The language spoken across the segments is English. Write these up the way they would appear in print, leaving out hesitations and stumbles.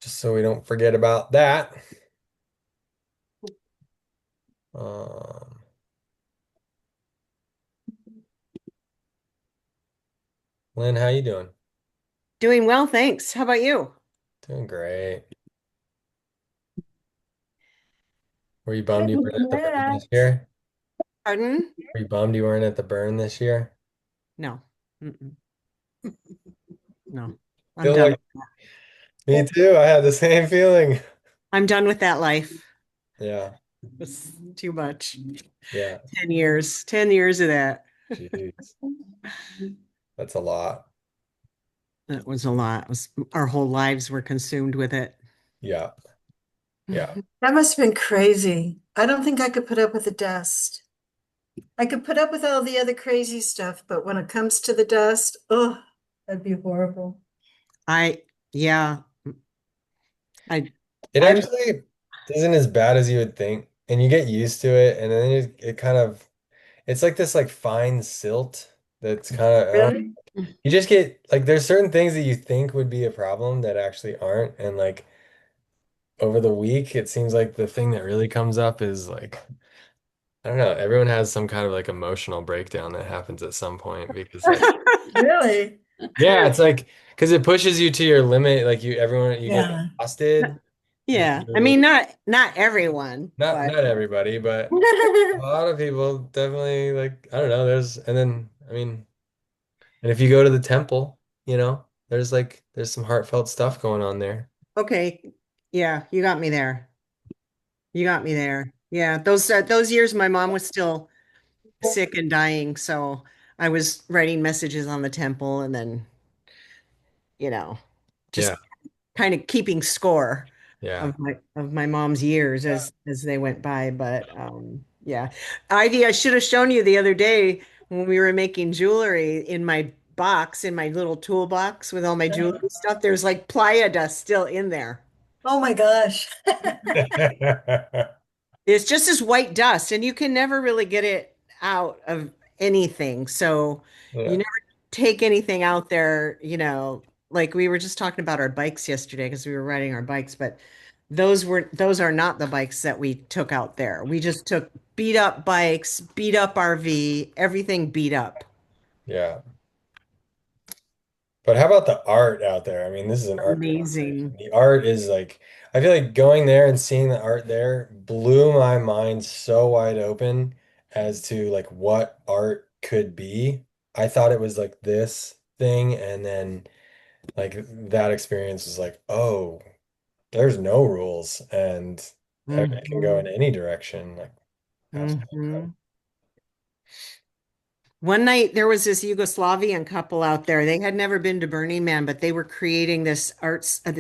just so we don't forget about that. Um, Lynn, how you doing? Doing well, thanks. How about you? Doing great. Were you bummed you weren't at the burn this Congrats. year? Pardon? Were you bummed you weren't at the burn this year? No. Mm-mm. No. I'm Feel done. like me too. I had the same feeling. I'm done with that life. Yeah, It's too much. yeah. 10 years. 10 years of that. Jeez, that's a lot. That was a lot. Our whole lives were consumed with it. Yeah, yeah, That must have been crazy. I don't think I could put up with the dust. I could put up with all the other crazy stuff, but when it comes to the dust, oh, that'd be horrible. I, yeah, I, it I'm, actually isn't as bad as you would think, and you get used to it, and then it kind of it's like this like fine silt that's kind of Really? you just get like there's certain things that you think would be a problem that actually aren't, and like over the week it seems like the thing that really comes up is like I don't know, everyone has some kind of like emotional breakdown that happens at some point because like Really? yeah, it's like because it pushes you to your limit, like everyone you get Yeah. exhausted. yeah. I You mean, not everyone, but not everybody, but a lot of people definitely like I don't know, there's and then I mean and if you go to the temple, there's some heartfelt stuff going on there. okay. Yeah, you got me there. You got me there. Yeah, those years my mom was still sick and dying, so I was writing messages on the temple and then, you know, Yeah, just kind of keeping score yeah. of my mom's years as they went by. But yeah. Ivy, I should have shown you the other day when we were making jewelry in my box, in my little toolbox with all my jewelry stuff. There's like playa dust still in there. Oh my gosh. It's just this white dust, and you can never really get it out of anything. So you Yeah, never take anything out there, like we were just talking about our bikes yesterday because we were riding our bikes, but those are not the bikes that we took out there. We just took beat up bikes, beat up RV, everything beat up. yeah. But how about the art out there? I mean, this is an art conversation. Amazing. The art is like, I feel like going there and seeing the art there blew my mind so wide open as to like what art could be. I thought it was like this thing, and then like that experience was like, oh, there's no rules, and it can go in Hmm. any direction. Like, absolutely incredible. Hmm. One night there was this Yugoslavian couple out there. They had never been to Burning Man, but they were creating this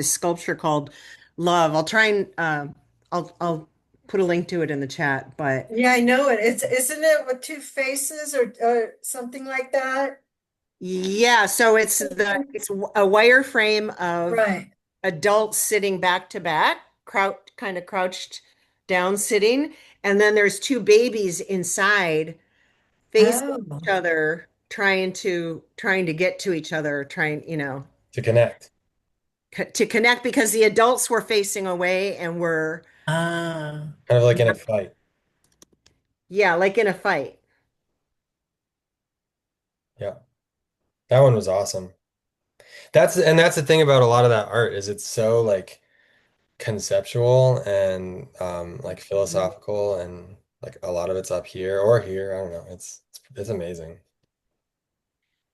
sculpture called Love. I'll try and I'll put a link to it in the chat. But Yeah, I know it. Isn't it with two faces or something like that? yeah, so it's a wireframe of Right. adults sitting back to back, kind of crouched down sitting, and then there's two babies inside facing Oh. each other, trying to get to each other, To connect, to connect because the adults were facing away and were, Ah. kind of like in a fight. yeah, like in a fight. Yeah, that one was awesome. That's the thing about a lot of that art is it's so like conceptual and like philosophical and like a lot of it's up here or here. I don't know. It's amazing.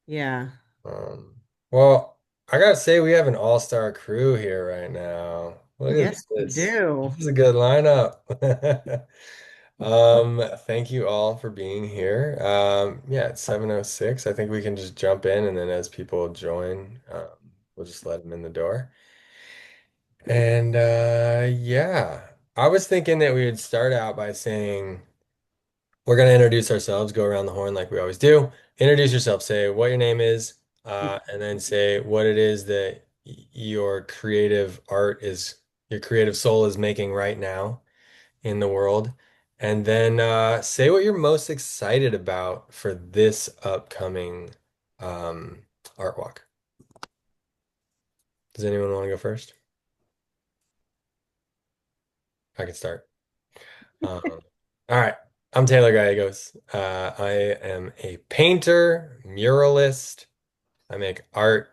Yeah. Um, well, I gotta say we have an all-star crew here right now. Look at Yes, we this. do. This is a good lineup. Thank you all for being here. Yeah, it's 7:06. I think we can just jump in and then as people join, we'll just let them in the door. And yeah, I was thinking that we would start out by saying we're going to introduce ourselves, go around the horn like we always do. Introduce yourself, say what your name is, and then say what it is that your creative art is, your creative soul is making right now in the world. And then say what you're most excited about for this upcoming um, art walk. Does anyone want to go first? I can start. All right. I'm Taylor Gallegos. I am a painter, muralist. I make art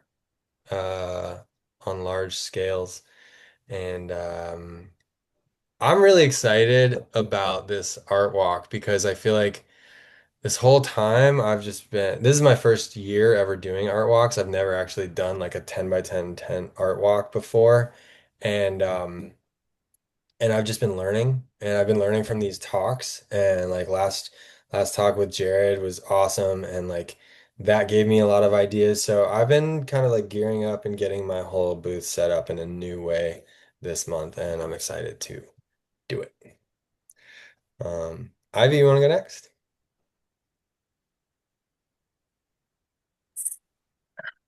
uh, on large scales, and I'm really excited about this art walk because I feel like this whole time I've just been, this is my first year ever doing art walks. I've never actually done like a 10 by 10 tent art walk before. And and I've just been learning and I've been learning from these talks and like last talk with Jared was awesome and like that gave me a lot of ideas. So I've been kind of like gearing up and getting my whole booth set up in a new way this month and I'm excited to do it. Ivy, you want to go next?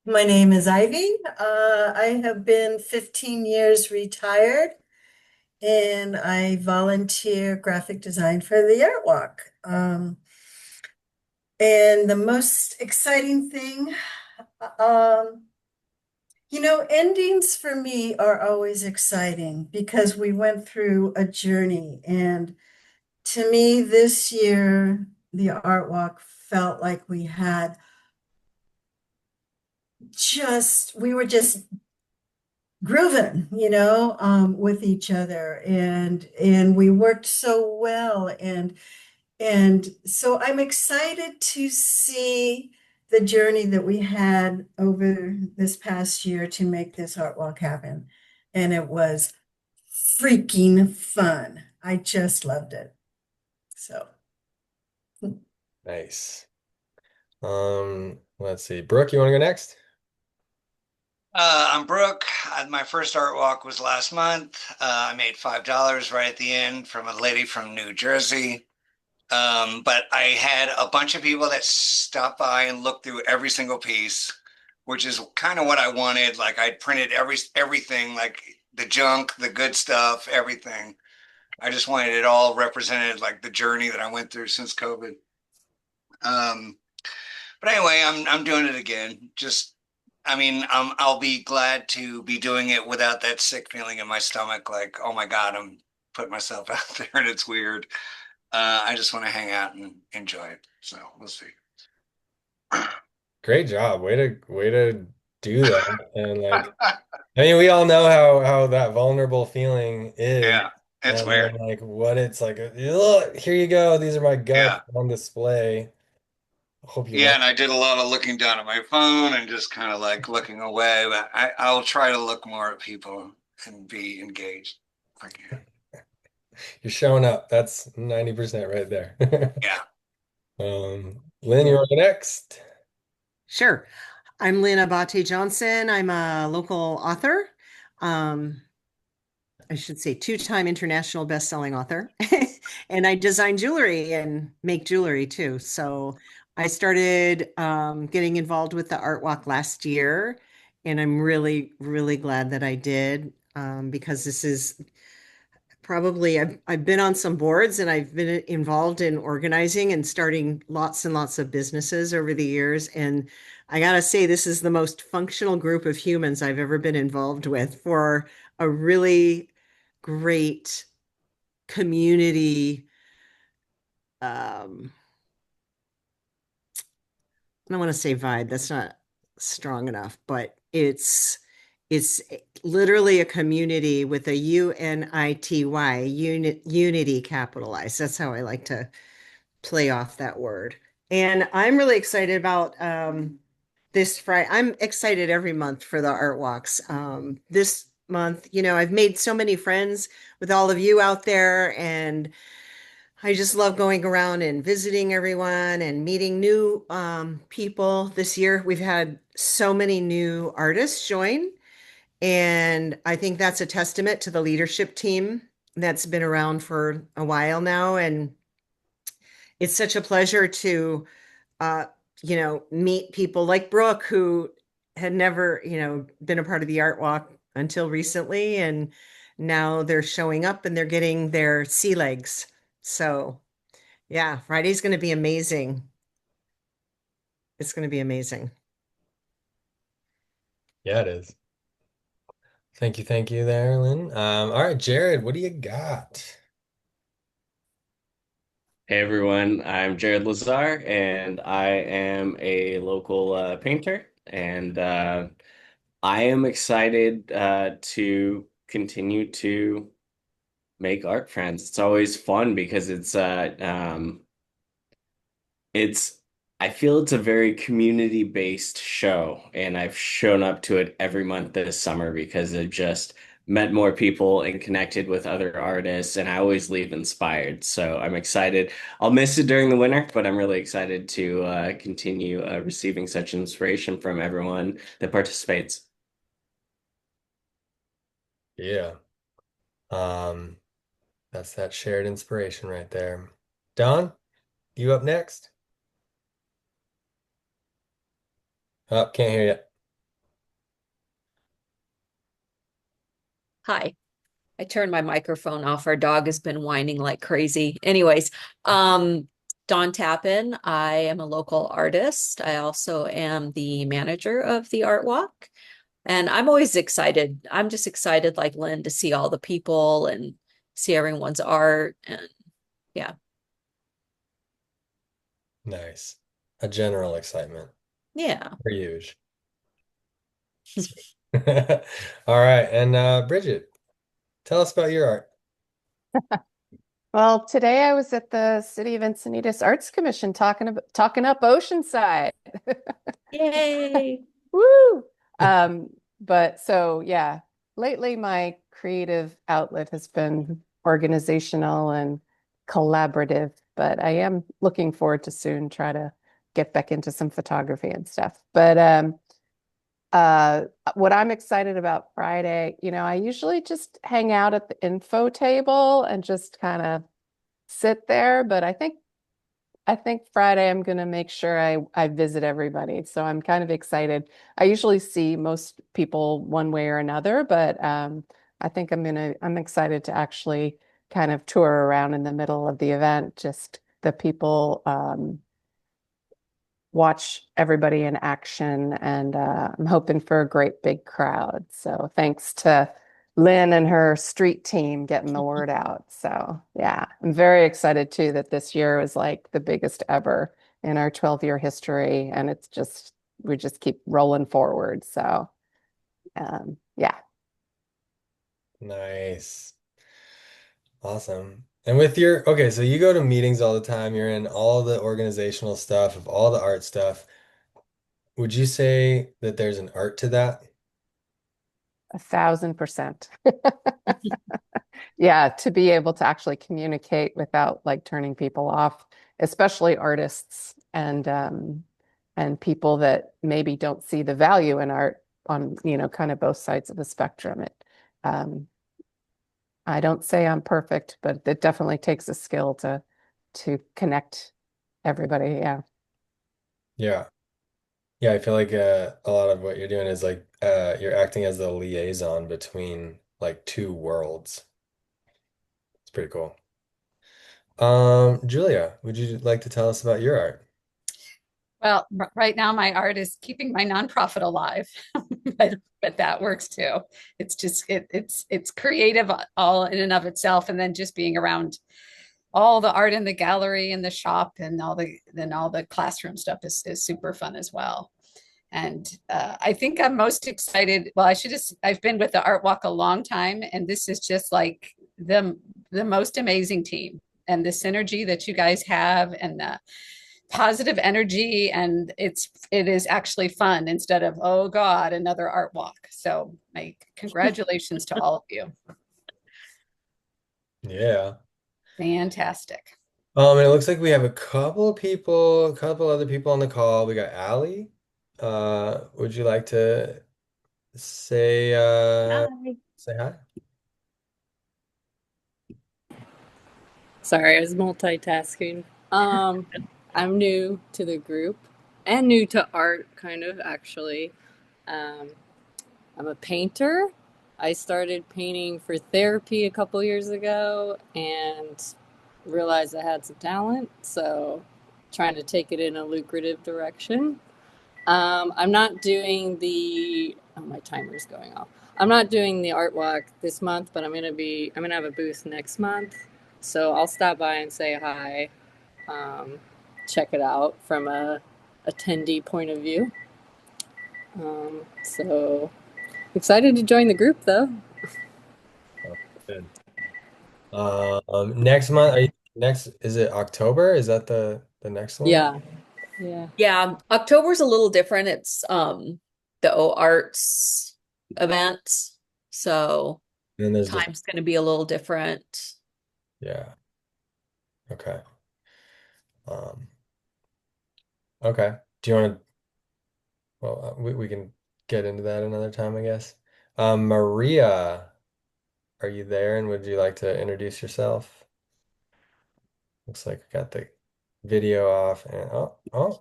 My name is Ivy. I have been 15 years retired and I volunteer graphic design for the Art Walk. And the most exciting thing, um, endings for me are always exciting because we went through a journey. And to me, this year, the Art Walk felt like we were just grooving, with each other, and we worked so well, and so I'm excited to see the journey that we had over this past year to make this art walk happen, and it was freaking fun. I just loved it. So Nice. Let's see. Brooke, you want to go next? I'm Brooke. My first art walk was last month. I made $5 right at the end from a lady from New Jersey. But I had a bunch of people that stopped by and looked through every single piece, which is kind of what I wanted. Like I printed everything, like the junk, the good stuff, everything. I just wanted it all represented, like the journey that I went through since COVID. Um, but anyway, I'm doing it again. Just, I mean, I'll be glad to be doing it without that sick feeling in my stomach, like, oh my God, I'm putting myself out there and it's weird. I just want to hang out and enjoy it. So we'll see. Great job. Way to do that. And like I mean, we all know how that vulnerable feeling is. Yeah, it's And weird. then like what it's like, look, here you go. These are my guts Yeah. on display. Hope you Yeah, like and I did a lot of looking down at my phone and just kind of like looking away. But I'll try to look more at people and be engaged if I can. you're showing up. That's 90% right there. Yeah. Lynn, you Yeah, want to go next? sure. I'm Lynn Abate Johnson. I'm a local author. Um, I should say two-time international best-selling author. And I design jewelry and make jewelry too. So I started getting involved with the Art Walk last year, and I'm really, really glad that I did because this is probably I've been on some boards and I've been involved in organizing and starting lots and lots of businesses over the years. And I gotta say, this is the most functional group of humans I've ever been involved with for a really great community. I don't want to say vibe. That's not strong enough, but it's literally a community with a unity capitalized. That's how I like to play off that word. And I'm really excited about this Friday. I'm excited every month for the art walks. This month, I've made so many friends with all of you out there, and I just love going around and visiting everyone and meeting new people. This year, we've had so many new artists join, and I think that's a testament to the leadership team that's been around for a while now. And it's such a pleasure to, uh, meet people like Brooke, who had never, been a part of the art walk until recently. And now they're showing up and they're getting their sea legs. So, yeah, Friday's going to be amazing. It's going to be amazing. Yeah, it is. Thank you there, Lynn. All right, Jared, what do you got? Hey everyone, I'm Jared Lazar, and I am a local painter, and I am excited to continue to make art friends. It's always fun because it's I feel it's a very community-based show, and I've shown up to it every month this summer because I've just met more people and connected with other artists, and I always leave inspired. So I'm excited. I'll miss it during the winter, but I'm really excited to continue receiving such inspiration from everyone that participates. Yeah. Um, that's that shared inspiration right there. Don, you up next? Oh, can't hear you. Hi. I turned my microphone off. Our dog has been whining like crazy. Anyways, Dawn Tappan. I am a local artist. I also am the manager of the Art Walk. And I'm always excited. I'm just excited, like Lynn, to see all the people and see everyone's art. And yeah, Nice. A general excitement. yeah. For huge. All right, and Bridget, tell us about your art. Well, today I was at the City of Encinitas Arts Commission talking up Oceanside. Yay. Woo! Um, but so yeah, lately my creative outlet has been organizational and collaborative, but I am looking forward to soon try to get back into some photography and stuff. But what I'm excited about Friday, I usually just hang out at the info table and just kind of sit there, but I think Friday I'm going to make sure I visit everybody. So I'm kind of excited. I usually see most people one way or another, but I think I'm excited to actually kind of tour around in the middle of the event, just the people watch everybody in action, and I'm hoping for a great big crowd. So thanks to Lynn and her street team getting the word out. So yeah, I'm very excited too that this year was like the biggest ever in our 12-year history, and we just keep rolling forward. So yeah. Nice. Awesome. And with your, okay, so you go to meetings all the time, you're in all the organizational stuff of all the art stuff. Would you say that there's an art to that? 1,000%. Yeah, to be able to actually communicate without like turning people off, especially artists and people that maybe don't see the value in art on, kind of both sides of the spectrum. Um, I don't say I'm perfect, but it definitely takes a skill to connect everybody. Yeah. Yeah. Yeah, I feel like a lot of what you're doing is like you're acting as the liaison between like two worlds. It's pretty cool. Julia, would you like to tell us about your art? Well, right now my art is keeping my nonprofit alive, but that works too. It's just it's creative all in and of itself, and then just being around all the art in the gallery and the shop and all the classroom stuff is super fun as well. And I think I'm most excited. Well, I've been with the Art Walk a long time, and this is just like the most amazing team and the synergy that you guys have and the positive energy, and it is actually fun instead of, oh God, another art walk. So my congratulations to all of you. Yeah. Fantastic. And it looks like we have a couple other people on the call. We got Allie. Would you like to say Hi. say hi? Sorry, I was multitasking. I'm new to the group and new to art, kind of actually. Um, I'm a painter. I started painting for therapy a couple years ago and realized I had some talent, so trying to take it in a lucrative direction. I'm not doing the Oh, my timer's going off. I'm not doing the art walk this month, but I'm gonna have a booth next month. So I'll stop by and say hi, check it out from a attendee point of view. So excited to join the group though. Oh, good. Next month, next, is it October? Is that the next one? Yeah, yeah. Yeah, October's a little different. It's the O Arts event. So And then there's different, time's going to be a little different. yeah. Okay. Um, okay. Do you want to, well, we can get into that another time, I guess. Maria, are you there and would you like to introduce yourself? Looks like we got the video off and oh,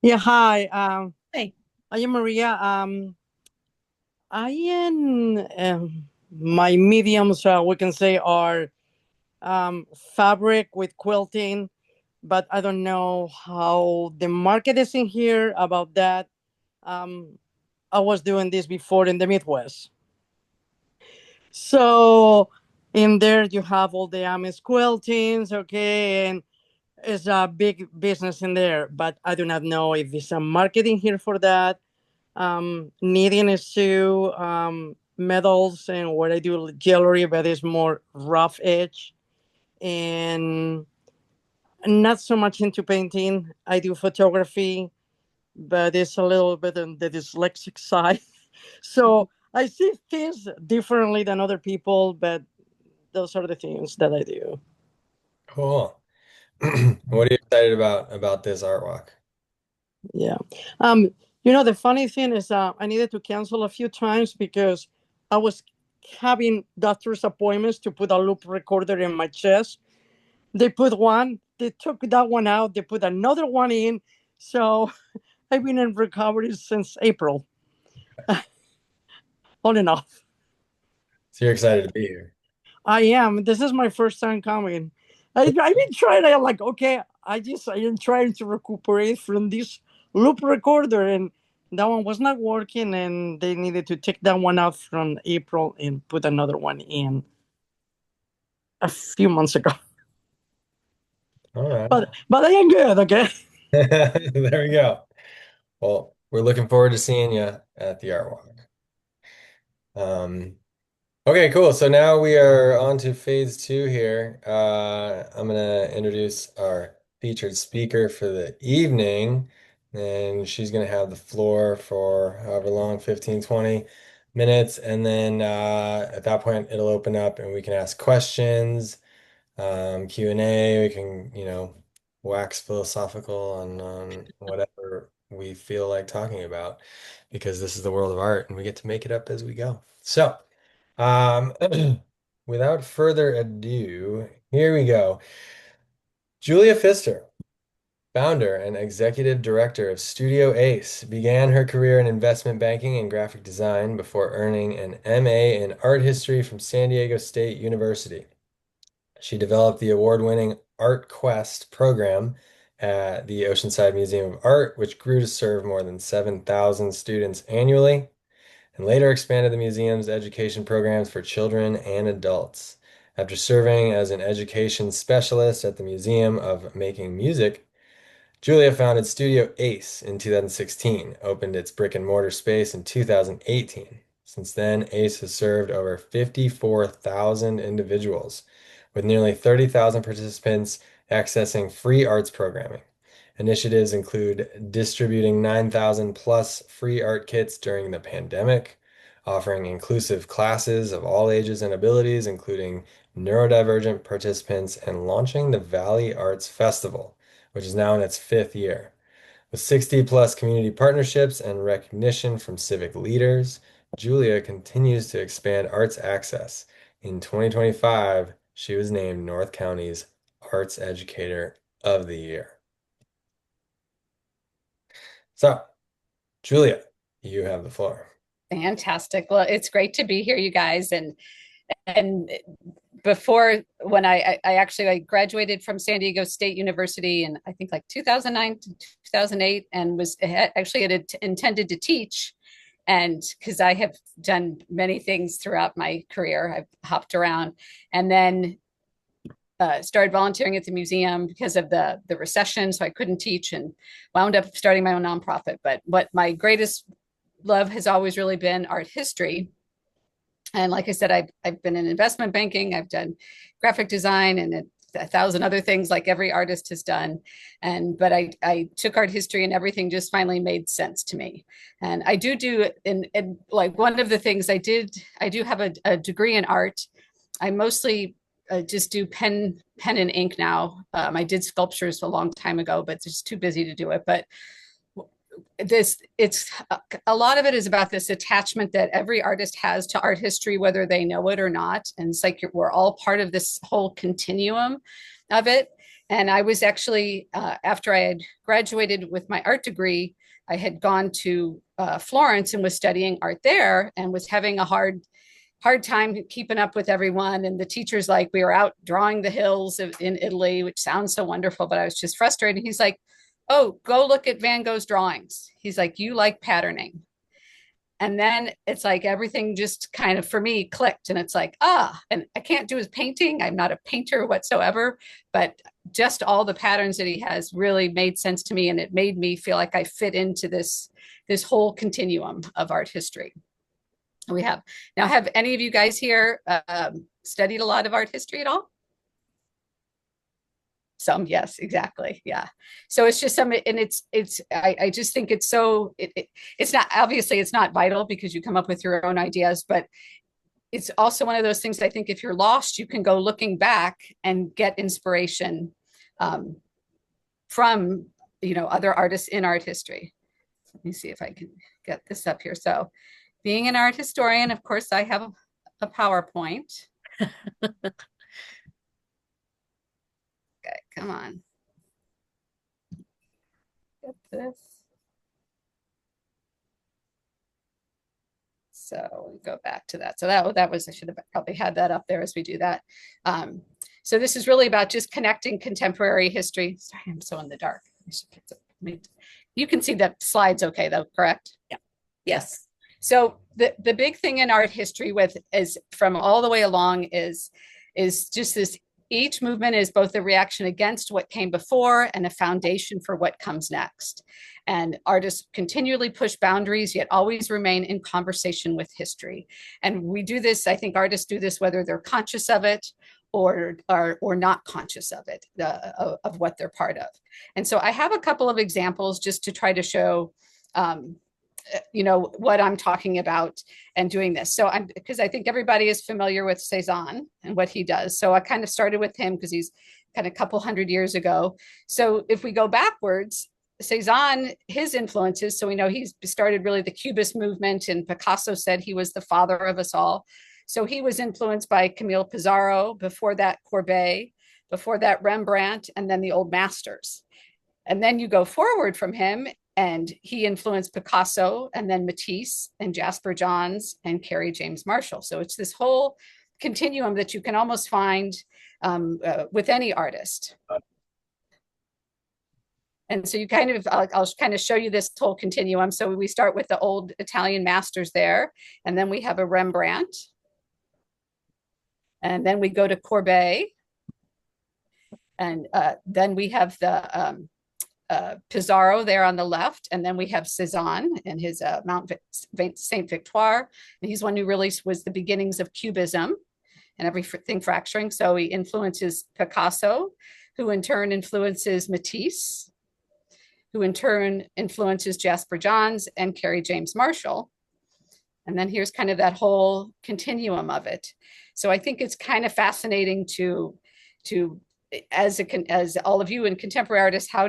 Yeah, hi. Hey. I am Maria. I am my mediums, we can say, are fabric with quilting, but I don't know how the market is in here about that. Um, I was doing this before in the Midwest, so in there you have all the Amish quiltings, okay, and it's a big business in there. But I do not know if there's a marketing here for that. Knitting is too, medals and what I do jewelry, but it's more rough edge, and not so much into painting. I do photography, but it's a little bit on the dyslexic side. So I see things differently than other people, but those are the things that I do. cool. What are you excited about this art walk? Yeah. The funny thing is, I needed to cancel a few times because I was having doctor's appointments to put a loop recorder in my chest. They put one, they took that one out, they put another one in. So I've been in recovery since April, on and off. So you're excited to be here. I am. This is my first time coming. I've been trying. I'm like, okay, I am trying to recuperate from this loop recorder, and that one was not working, and they needed to take that one out from April and put another one in a few months ago. All right. But I am good. Okay. There we go. Well, we're looking forward to seeing you at the art walk. Okay, cool. So now we are on to phase two here. I'm gonna introduce our featured speaker for the evening, and she's gonna have the floor for however long, 15, 20 minutes, and then at that point it'll open up and we can ask questions, Q&A. We can, wax philosophical on whatever we feel like talking about, because this is the world of art and we get to make it up as we go. So. Um, without further ado, here we go. Julia Pfister, founder and executive director of Studio Ace, began her career in investment banking and graphic design before earning an MA in art history from San Diego State University. She developed the award-winning ArtQuest program at the Oceanside Museum of Art, which grew to serve more than 7,000 students annually, and later expanded the museum's education programs for children and adults. After serving as an education specialist at the Museum of Making Music, Julia founded Studio Ace in 2016, opened its brick and mortar space in 2018. Since then, Ace has served over 54,000 individuals, with nearly 30,000 participants accessing free arts programming. Initiatives include distributing 9,000 plus free art kits during the pandemic, offering inclusive classes of all ages and abilities, including neurodivergent participants, and launching the Valley Arts Festival, which is now in its fifth year. With 60 plus community partnerships and recognition from civic leaders, Julia continues to expand arts access. In 2025, she was named North County's Arts Educator of the Year. So, Julia, you have the floor. Fantastic. Well, it's great to be here, you guys. And before when I graduated from San Diego State University in I think like 2009 to 2008 and was actually had intended to teach. And because I have done many things throughout my career, I've hopped around, and then started volunteering at the museum because of the recession, so I couldn't teach, and wound up starting my own nonprofit. But what my greatest love has always really been art history. And like I said, I've been in investment banking, I've done graphic design, and a thousand other things like every artist has done. And but I took art history, and everything just finally made sense to me. And I do in like one of the things I do have a degree in art. I mostly just do pen and ink now. I did sculptures a long time ago, but just too busy to do it. But this it's a lot of it is about this attachment that every artist has to art history, whether they know it or not. And it's like we're all part of this whole continuum of it. And I was actually after I had graduated with my art degree, I had gone to Florence and was studying art there, and was having a hard time keeping up with everyone. And the teachers, like, we were out drawing the hills in Italy, which sounds so wonderful, but I was just frustrated. He's like, oh, go look at Van Gogh's drawings. He's like, you like patterning. And then it's like everything just kind of for me clicked. And it's like, and I can't do his painting. I'm not a painter whatsoever, but just all the patterns that he has really made sense to me. And it made me feel like I fit into this whole continuum of art history. We have now, have any of you guys here studied a lot of art history at all? Some, yes, exactly. Yeah. So it's just some, and I just think it's so, it's not, obviously it's not vital because you come up with your own ideas, but it's also one of those things. I think if you're lost, you can go looking back and get inspiration from, other artists in art history. Let me see if I can get this up here. So being an art historian, of course, I have a PowerPoint. Okay, come on. Get this. So we go back to that. So that was, I should have probably had that up there as we do that. So this is really about just connecting contemporary history. Sorry, I'm so in the dark. You can see the slides okay though, correct? Yeah. Yes. So the big thing in art history is from all the way along is just this. Each movement is both a reaction against what came before and a foundation for what comes next. And artists continually push boundaries, yet always remain in conversation with history. And we do this, I think artists do this whether they're conscious of it or not conscious of it, of what they're part of. And so I have a couple of examples just to try to show what I'm talking about and doing this. So because I think everybody is familiar with Cezanne and what he does. So I kind of started with him because he's kind of a couple hundred years ago. So if we go backwards, Cezanne, his influences, so we know he's started really the Cubist movement, and Picasso said he was the father of us all. So he was influenced by Camille Pissarro, before that Courbet, before that Rembrandt, and then the old masters. And then you go forward from him, and he influenced Picasso, and then Matisse, and Jasper Johns, and Carrie James Marshall. So it's this whole continuum that you can almost find with any artist. And so you I'll kind of show you this whole continuum. So we start with the old Italian masters there, and then we have a Rembrandt. And then we go to Courbet. And then we have the Pissarro there on the left, and then we have Cezanne and his Mount Saint Victoire, and he's one who really was the beginnings of Cubism and everything fracturing. So he influences Picasso, who in turn influences Matisse, who in turn influences Jasper Johns and Carrie James Marshall. And then here's kind of that whole continuum of it. So I think it's kind of fascinating to as all of you in contemporary artists, how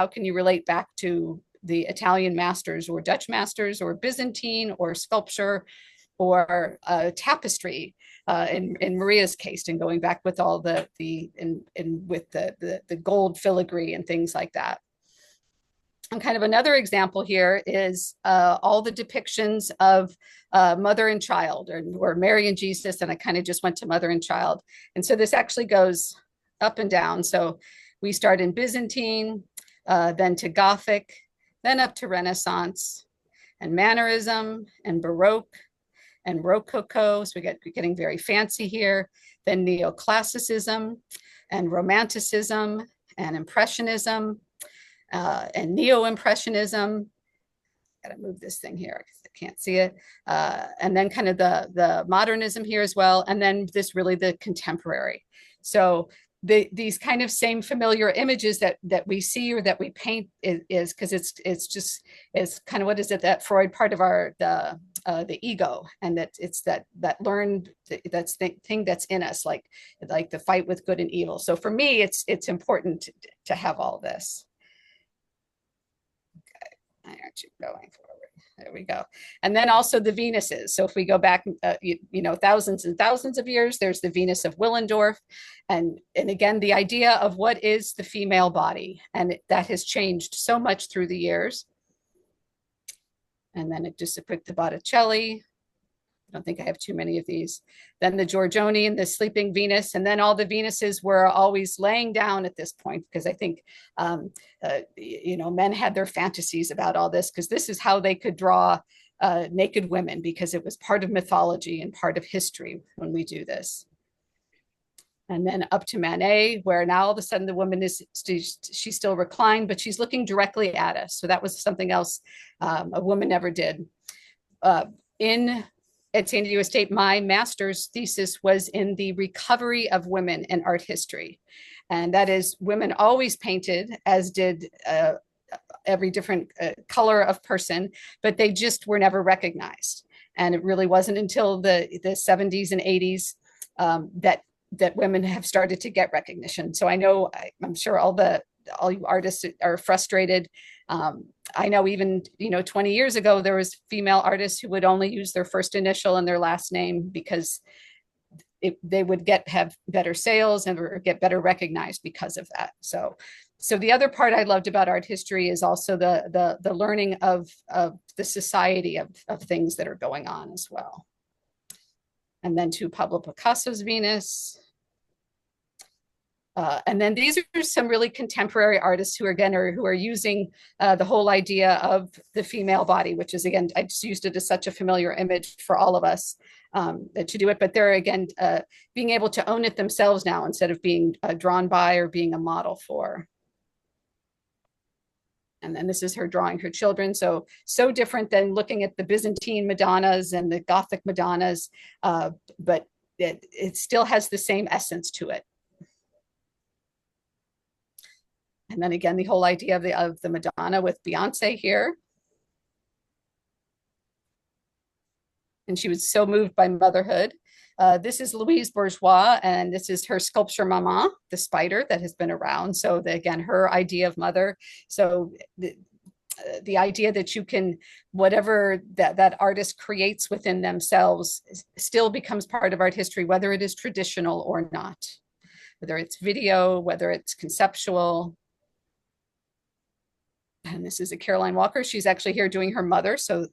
can you relate back to the Italian masters or Dutch masters or Byzantine or sculpture or tapestry in Maria's case, and going back with all with the gold filigree and things like that. And kind of another example here is all the depictions of mother and child, or Mary and Jesus, and I kind of just went to mother and child. And so this actually goes up and down. So we start in Byzantine, then to Gothic, then up to Renaissance, and Mannerism, and Baroque, and Rococo. So we're getting very fancy here. Then Neoclassicism, and Romanticism, and Impressionism, and Neo-Impressionism. Gotta move this thing here because I can't see it. And then kind of the modernism here as well. And then this really the contemporary. So these kind of same familiar images that we see or that we paint is because it's kind of, what is it, that Freud part of the ego, and that it's that learned, that's the thing that's in us, like the fight with good and evil. So for me, it's important to have all this. I aren't you going forward? There we go. And then also the Venuses. So if we go back, thousands and thousands of years, there's the Venus of Willendorf. And again, the idea of what is the female body. And that has changed so much through the years. And then just a quick to Botticelli. I don't think I have too many of these. Then the Giorgione and the Sleeping Venus. And then all the Venuses were always laying down at this point, because I think, men had their fantasies about all this, because this is how they could draw naked women, because it was part of mythology and part of history when we do this. And then up to Manet, where now all of a sudden the woman she's still reclined, but she's looking directly at us. So that was something else a woman never did. At San Diego State, my master's thesis was in the recovery of women in art history. And that is, women always painted, as did every different color of person, but they just were never recognized. And it really wasn't until the 70s and 80s that women have started to get recognition. So I'm sure all you artists are frustrated. I know even 20 years ago there was female artists who would only use their first initial and their last name, because they would have better sales and or get better recognized because of that. So the other part I loved about art history is also the learning of the society of things that are going on as well. And then to Pablo Picasso's Venus. And then these are some really contemporary artists who are using the whole idea of the female body, which is, again, I just used it as such a familiar image for all of us to do it. But they're, again, being able to own it themselves now, instead of being drawn by or being a model for. And then this is her drawing her children. So different than looking at the Byzantine Madonnas and the Gothic Madonnas, but it still has the same essence to it. And then again, the whole idea of the Madonna with Beyonce here. And she was so moved by motherhood. This is Louise Bourgeois, and this is her sculpture Mama, the spider that has been around. So again, her idea of mother. So the idea that you can, whatever that artist creates within themselves still becomes part of art history, whether it is traditional or not, whether it's video, whether it's conceptual. And this is a Caroline Walker. She's actually here doing her mother. So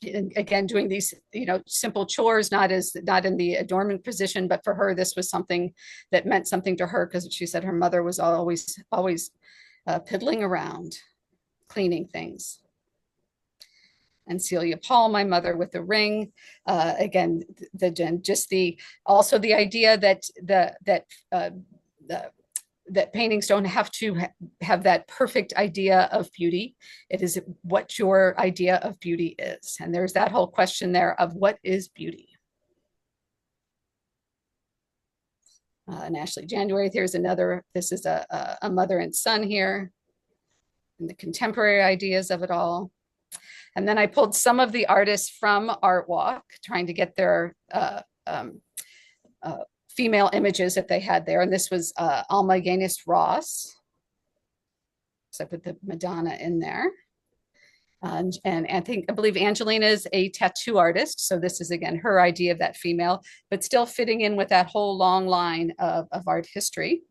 again, doing these, simple chores, not in the adornment position, but for her, this was something that meant something to her, because she said her mother was always piddling around, cleaning things. And Celia Paul, my mother with the ring. Again, also the idea that paintings don't have to have that perfect idea of beauty. It is what your idea of beauty is. And there's that whole question there of what is beauty. And Ashley January, this is a mother and son here, and the contemporary ideas of it all. And then I pulled some of the artists from Art Walk, trying to get their female images that they had there. And this was Alma Yanis Ross. So I put the Madonna in there. And I believe Angelina is a tattoo artist. So this is, again, her idea of that female, but still fitting in with that whole long line of art history.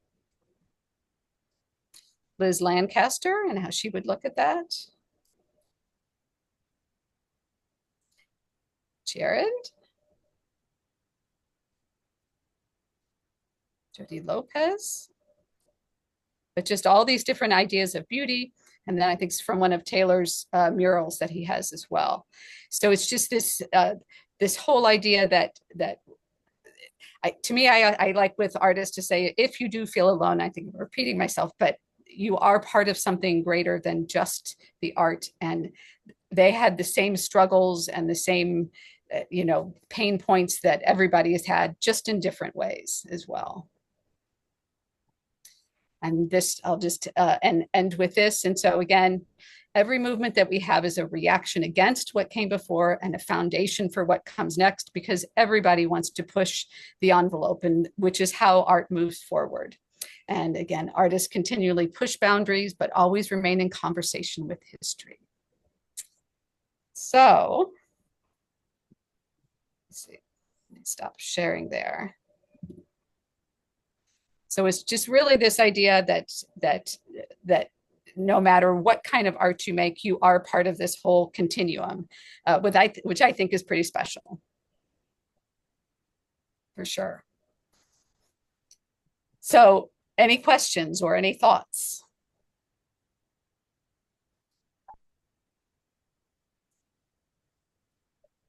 Liz Lancaster and how she would look at that. Jared. Jody Lopez. But just all these different ideas of beauty. And then I think it's from one of Taylor's murals that he has as well. So it's just this whole idea that to me, I like with artists to say, if you do feel alone, I think I'm repeating myself, but you are part of something greater than just the art. And they had the same struggles and the same, pain points that everybody has had, just in different ways as well. And this, I'll just and end with this. And so again, every movement that we have is a reaction against what came before and a foundation for what comes next, because everybody wants to push the envelope, and which is how art moves forward. And again, artists continually push boundaries, but always remain in conversation with history. So, let's see, let me stop sharing there. So it's just really this idea that no matter what kind of art you make, you are part of this whole continuum, which I think is pretty special, for sure. So, any questions or any thoughts?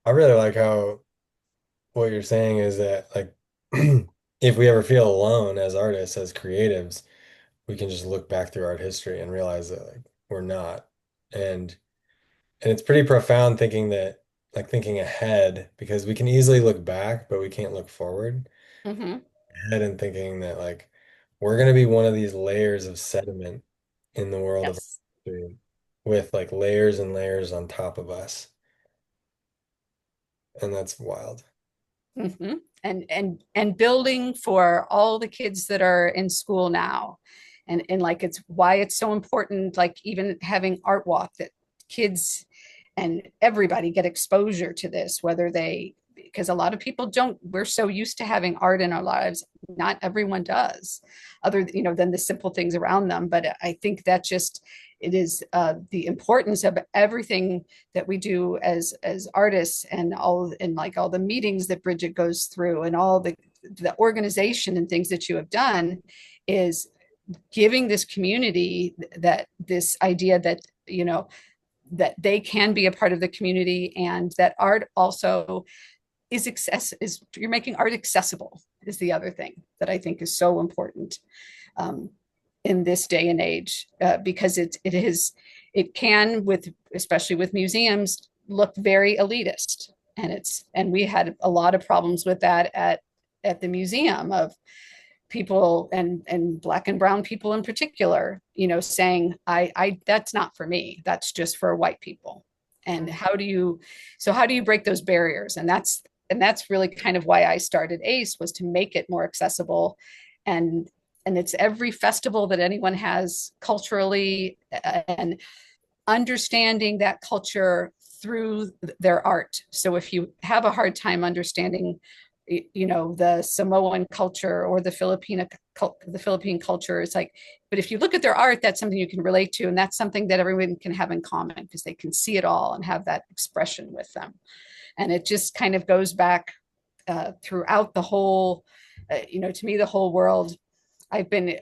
I really like how what you're saying is that like if we ever feel alone as artists, as creatives, we can just look back through art history and realize that like we're not. And it's pretty profound thinking that like thinking ahead because we can easily look back, but we can't look forward. Mm-hmm. Ahead and thinking that like we're gonna be one of these layers of sediment in the world of Yes. history with like layers and layers on top of us. And that's wild. Mm-hmm. And building for all the kids that are in school now. And like it's why it's so important, like even having art walk, that kids and everybody get exposure to this, whether they, because a lot of people don't, we're so used to having art in our lives, not everyone does, other than the simple things around them. But I think that just it is the importance of everything that we do as artists, and like all the meetings that Bridget goes through, and all the organization and things that you have done, is giving this community that this idea that that they can be a part of the community, and that art also is you're making art accessible, is the other thing that I think is so important um, in this day and age, because it can, with especially with museums, look very elitist, and we had a lot of problems with that at the museum, of people and black and brown people in particular, saying, I that's not for me, that's just for white people. And how do you break those barriers? And that's really kind of why I started ACE, was to make it more accessible. And it's every festival that anyone has culturally, and understanding that culture through their art. So if you have a hard time understanding the Samoan culture or the Philippine culture, it's like, but if you look at their art, that's something you can relate to, and that's something that everyone can have in common, because they can see it all and have that expression with them. And it just kind of goes back throughout the whole, to me, the whole world. I've been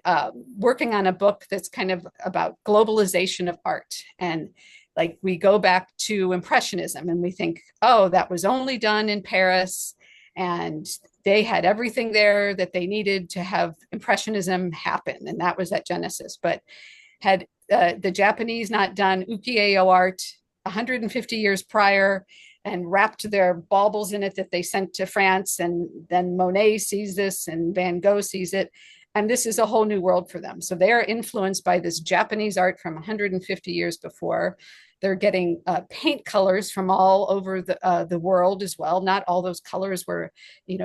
working on a book that's kind of about globalization of art. And like we go back to Impressionism and we think, oh, that was only done in Paris, and they had everything there that they needed to have Impressionism happen. And that was at Genesis. But had the Japanese not done ukiyo art 150 years prior and wrapped their baubles in it that they sent to France, and then Monet sees this and Van Gogh sees it, and this is a whole new world for them. So they're influenced by this Japanese art from 150 years before. They're getting paint colors from all over the world as well. Not all those colors were,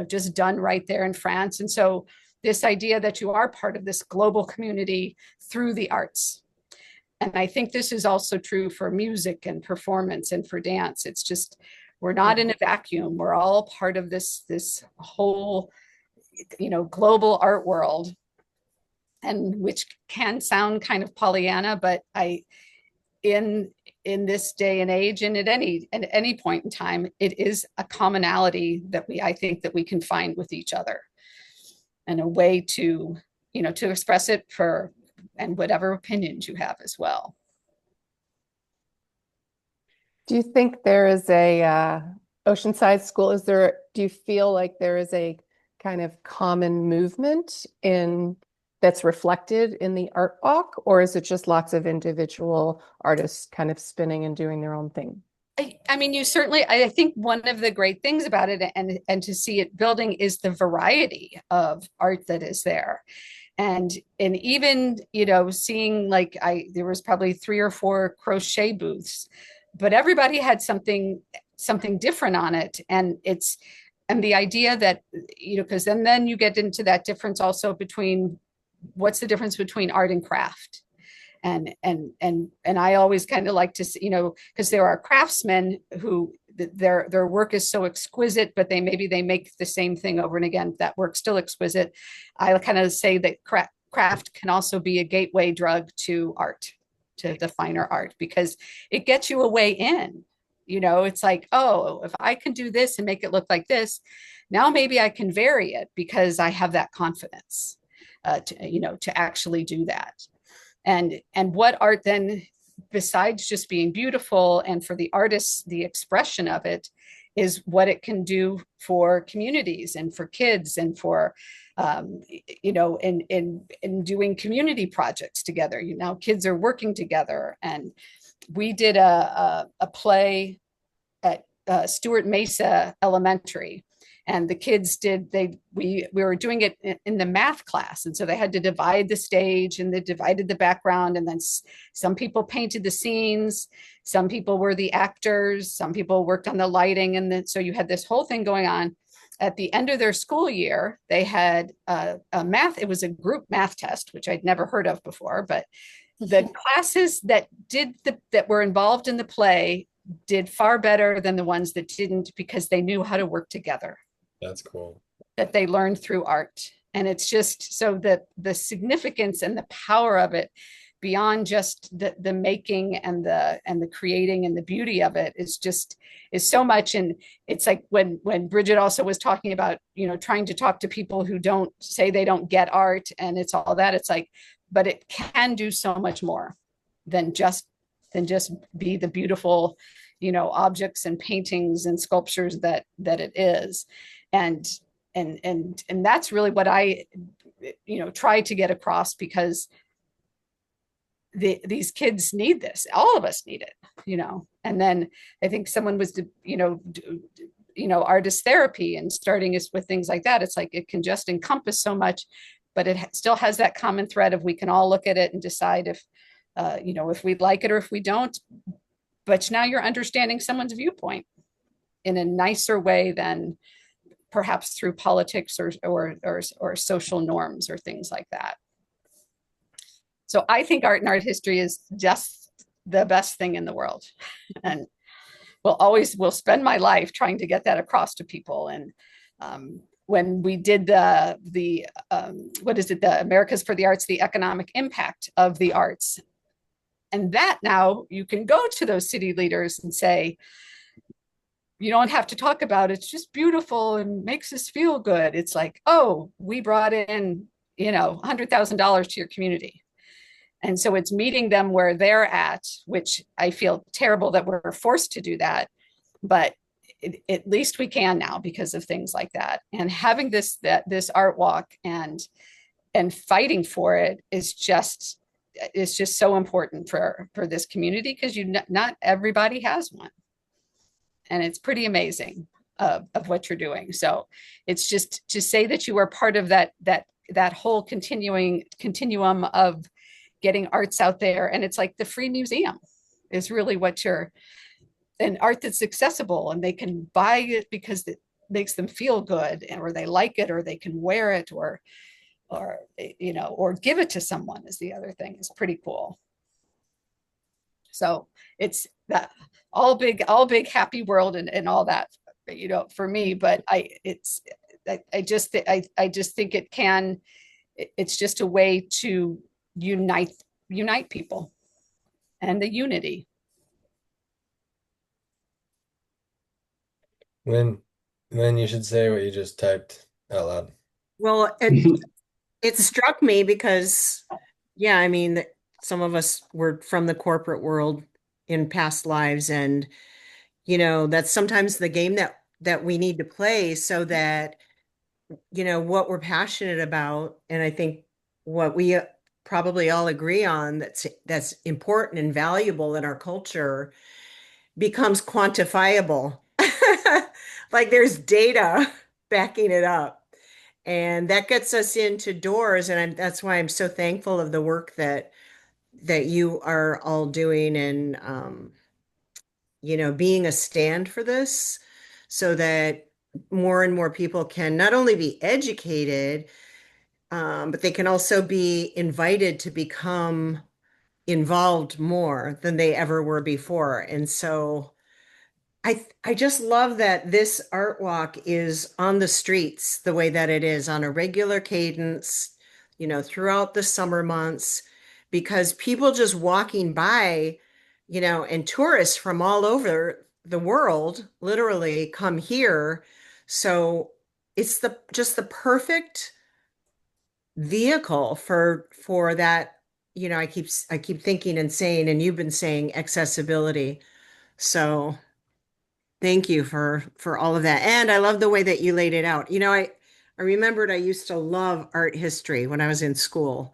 just done right there in France. And so this idea that you are part of this global community through the arts. And I think this is also true for music and performance and for dance. It's just, we're not in a vacuum. We're all part of this whole, global art world. and which can sound kind of Pollyanna, but in in this day and age, and at any point in time, it is a commonality that I think that we can find with each other, and a way to, to express it for, and whatever opinions you have as well. Do you think there is a Oceanside School? Do you feel like there is a kind of common movement that's reflected in the art walk, or is it just lots of individual artists kind of spinning and doing their own thing? I mean, I think one of the great things about it, and to see it building, is the variety of art that is there. And even, seeing, like, there was probably 3 or 4 crochet booths, but everybody had something different on it. And the idea that, because then you get into that difference also between, what's the difference between art and craft. And I always kind of like to see, because there are craftsmen who their work is so exquisite, but they make the same thing over and again. That work's still exquisite. I kind of say that craft can also be a gateway drug to art, to the finer art, because it gets you a way in. It's like, oh, if I can do this and make it look like this, now maybe I can vary it because I have that confidence, to actually do that. And what art then, besides just being beautiful, and for the artists, the expression of it, is what it can do for communities and for kids, and for in doing community projects together. Kids are working together, and we did a play at Stewart Mesa Elementary, and the kids we were doing it in the math class, and so they had to divide the stage, and they divided the background, and then some people painted the scenes, some people were the actors, some people worked on the lighting, and then so you had this whole thing going on. At the end of their school year, they had it was a group math test, which I'd never heard of before, but the classes that were involved in the play did far better than the ones that didn't, because they knew how to work together. That's cool. That they learned through art. And it's just so that the significance and the power of it, beyond just the making and the creating and the beauty of it, is so much. And it's like when Bridget also was talking about, trying to talk to people who don't say they don't get art, and it's all that, it's like, but it can do so much more than just be the beautiful, objects and paintings and sculptures that it is. And that's really what I, try to get across, because these kids need this. All of us need it, And then I think someone was, artist therapy, and starting is with things like that. It's like, it can just encompass so much, but it still has that common thread of, we can all look at it and decide if, if we'd like it or if we don't. But now you're understanding someone's viewpoint in a nicer way than perhaps through politics or social norms or things like that. So I think art and art history is just the best thing in the world, and will spend my life trying to get that across to people. And when we did the Americas for the Arts, the economic impact of the arts, and that now you can go to those city leaders and say, you don't have to talk about it. It's just beautiful and makes us feel good. It's like, oh, we brought in, $100,000 to your community. And so it's meeting them where they're at, which I feel terrible that we're forced to do that. But at least we can now, because of things like that. And having this art walk and fighting for it is just so important for this community, because not everybody has one. And it's pretty amazing of what you're doing. So it's just to say that you are part of that whole continuum of getting arts out there. And it's like the free museum is really what an art that's accessible, and they can buy it because it makes them feel good, or they like it, or they can wear it, or give it to someone is the other thing. Is pretty cool. So it's that all big happy world and all that, for me. But I just think it can it's just a way to unite people and the unity. Then then you should say what you just typed out loud. Well, it struck me because, yeah, I mean, some of us were from the corporate world in past lives, and that's sometimes the game that we need to play so that what we're passionate about, and I think what we probably all agree on that's important and valuable in our culture becomes quantifiable. Like there's data backing it up. And that gets us into doors, and that's why I'm so thankful of the work that you are all doing, and being a stand for this so that more and more people can not only be educated, but they can also be invited to become involved more than they ever were before. And so I just love that this art walk is on the streets the way that it is on a regular cadence, throughout the summer months, because people just walking by, and tourists from all over the world literally come here. So it's just the perfect vehicle for that. I keep thinking and saying, and you've been saying accessibility. So thank you for all of that. And I love the way that you laid it out. I remembered I used to love art history when I was in school.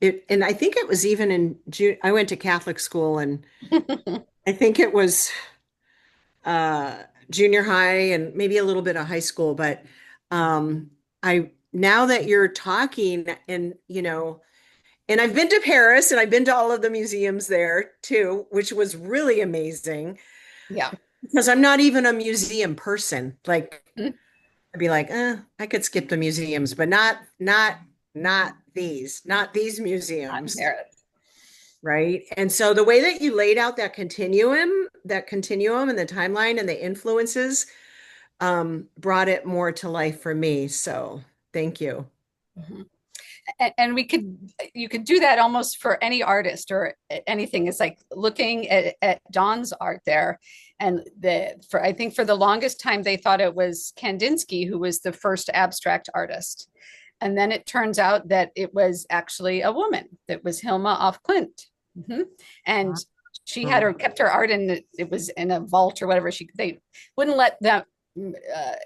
And I think it was even in June. I went to Catholic school, and I think it was junior high and maybe a little bit of high school. But I now that you're talking, and I've been to Paris and I've been to all of the museums there too, which was really amazing Yeah. because I'm not even a museum person. Like Mhm. I'd be like, I could skip the museums, but not these Not museums, merit. right? And so the way that you laid out that continuum and the timeline and the influences brought it more to life for me. So thank you. Mhm. And you could do that almost for any artist or anything. It's like looking at Dawn's art there, and I think for the longest time they thought it was Kandinsky who was the first abstract artist, and then it turns out that it was actually a woman. That was Hilma af Klint. Mhm. And she had her kept her art in, it was in a vault or whatever. They wouldn't let them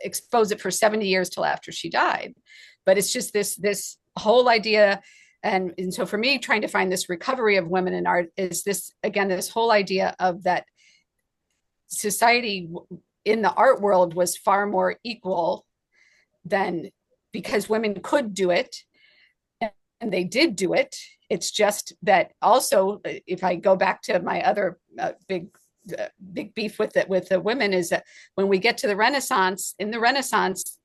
expose it for 70 years till after she died. But it's just this whole idea. And so for me, trying to find this recovery of women in art is this, again, this whole idea of that society in the art world was far more equal than, because women could do it and they did do it. It's just that also, if I go back to my other big beef with it with the women, is that when we get to the Renaissance, in the Renaissance,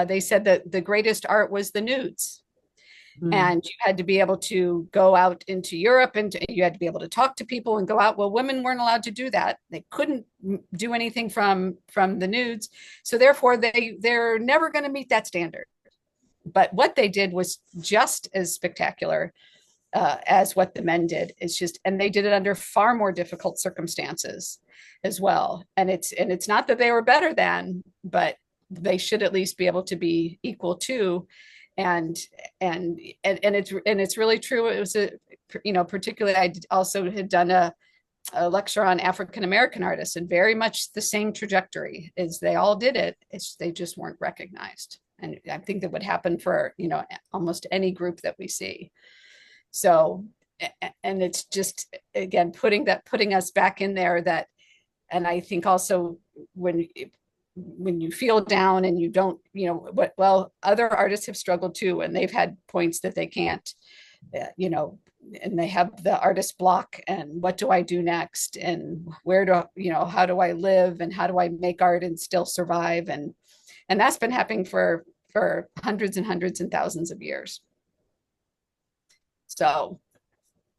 they said that the greatest art was the nudes. And you had to be able to go out into Europe, and you had to be able to talk to people and go out. Well, women weren't allowed to do that. They couldn't do anything from the nudes. So therefore they're never going to meet that standard. But what they did was just as spectacular as what the men did. And they did it under far more difficult circumstances as well. And it's not that they were better than, but they should at least be able to be equal to. And it's really true. It was particularly, I also had done a lecture on African American artists, and very much the same trajectory is they all did it. They just weren't recognized. And I think that would happen for, almost any group that we see. So, and it's just, again, putting us back in there and I think also when you feel down and you don't, well, other artists have struggled too, and they've had points that they can't, and they have the artist block, and what do I do next? And how do I live? And how do I make art and still survive? And that's been happening for hundreds and hundreds and thousands of years. So,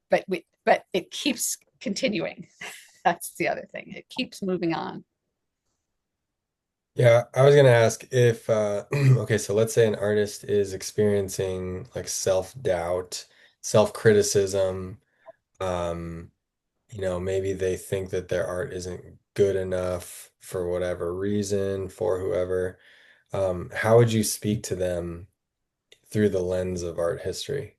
but it keeps continuing. That's the other thing. It keeps moving on. Yeah, I was gonna ask if okay, so let's say an artist is experiencing like self-doubt, self-criticism, um, maybe they think that their art isn't good enough for whatever reason, for whoever. How would you speak to them through the lens of art history?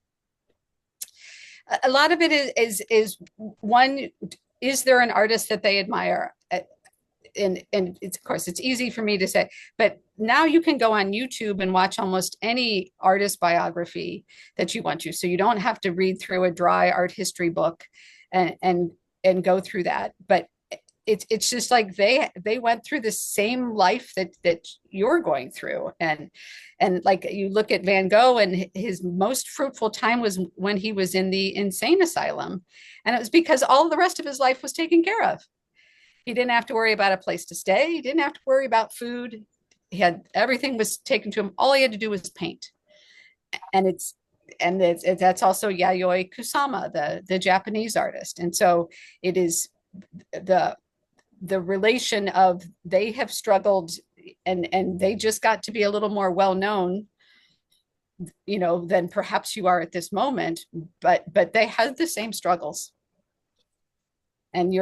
A lot of it is one, is there an artist that they admire? And it's, of course, it's easy for me to say, but now you can go on YouTube and watch almost any artist biography that you want to, so you don't have to read through a dry art history book and go through that. But it's just like they went through the same life that you're going through. And like, you look at Van Gogh, and his most fruitful time was when he was in the insane asylum, and it was because all the rest of his life was taken care of. He didn't have to worry about a place to stay. He didn't have to worry about food. He had, everything was taken to him. All he had to do was paint. And that's also Yayoi Kusama, the Japanese artist. And so it is the relation of, they have struggled, and they just got to be a little more well known, than perhaps you are at this moment, but they had the same struggles. And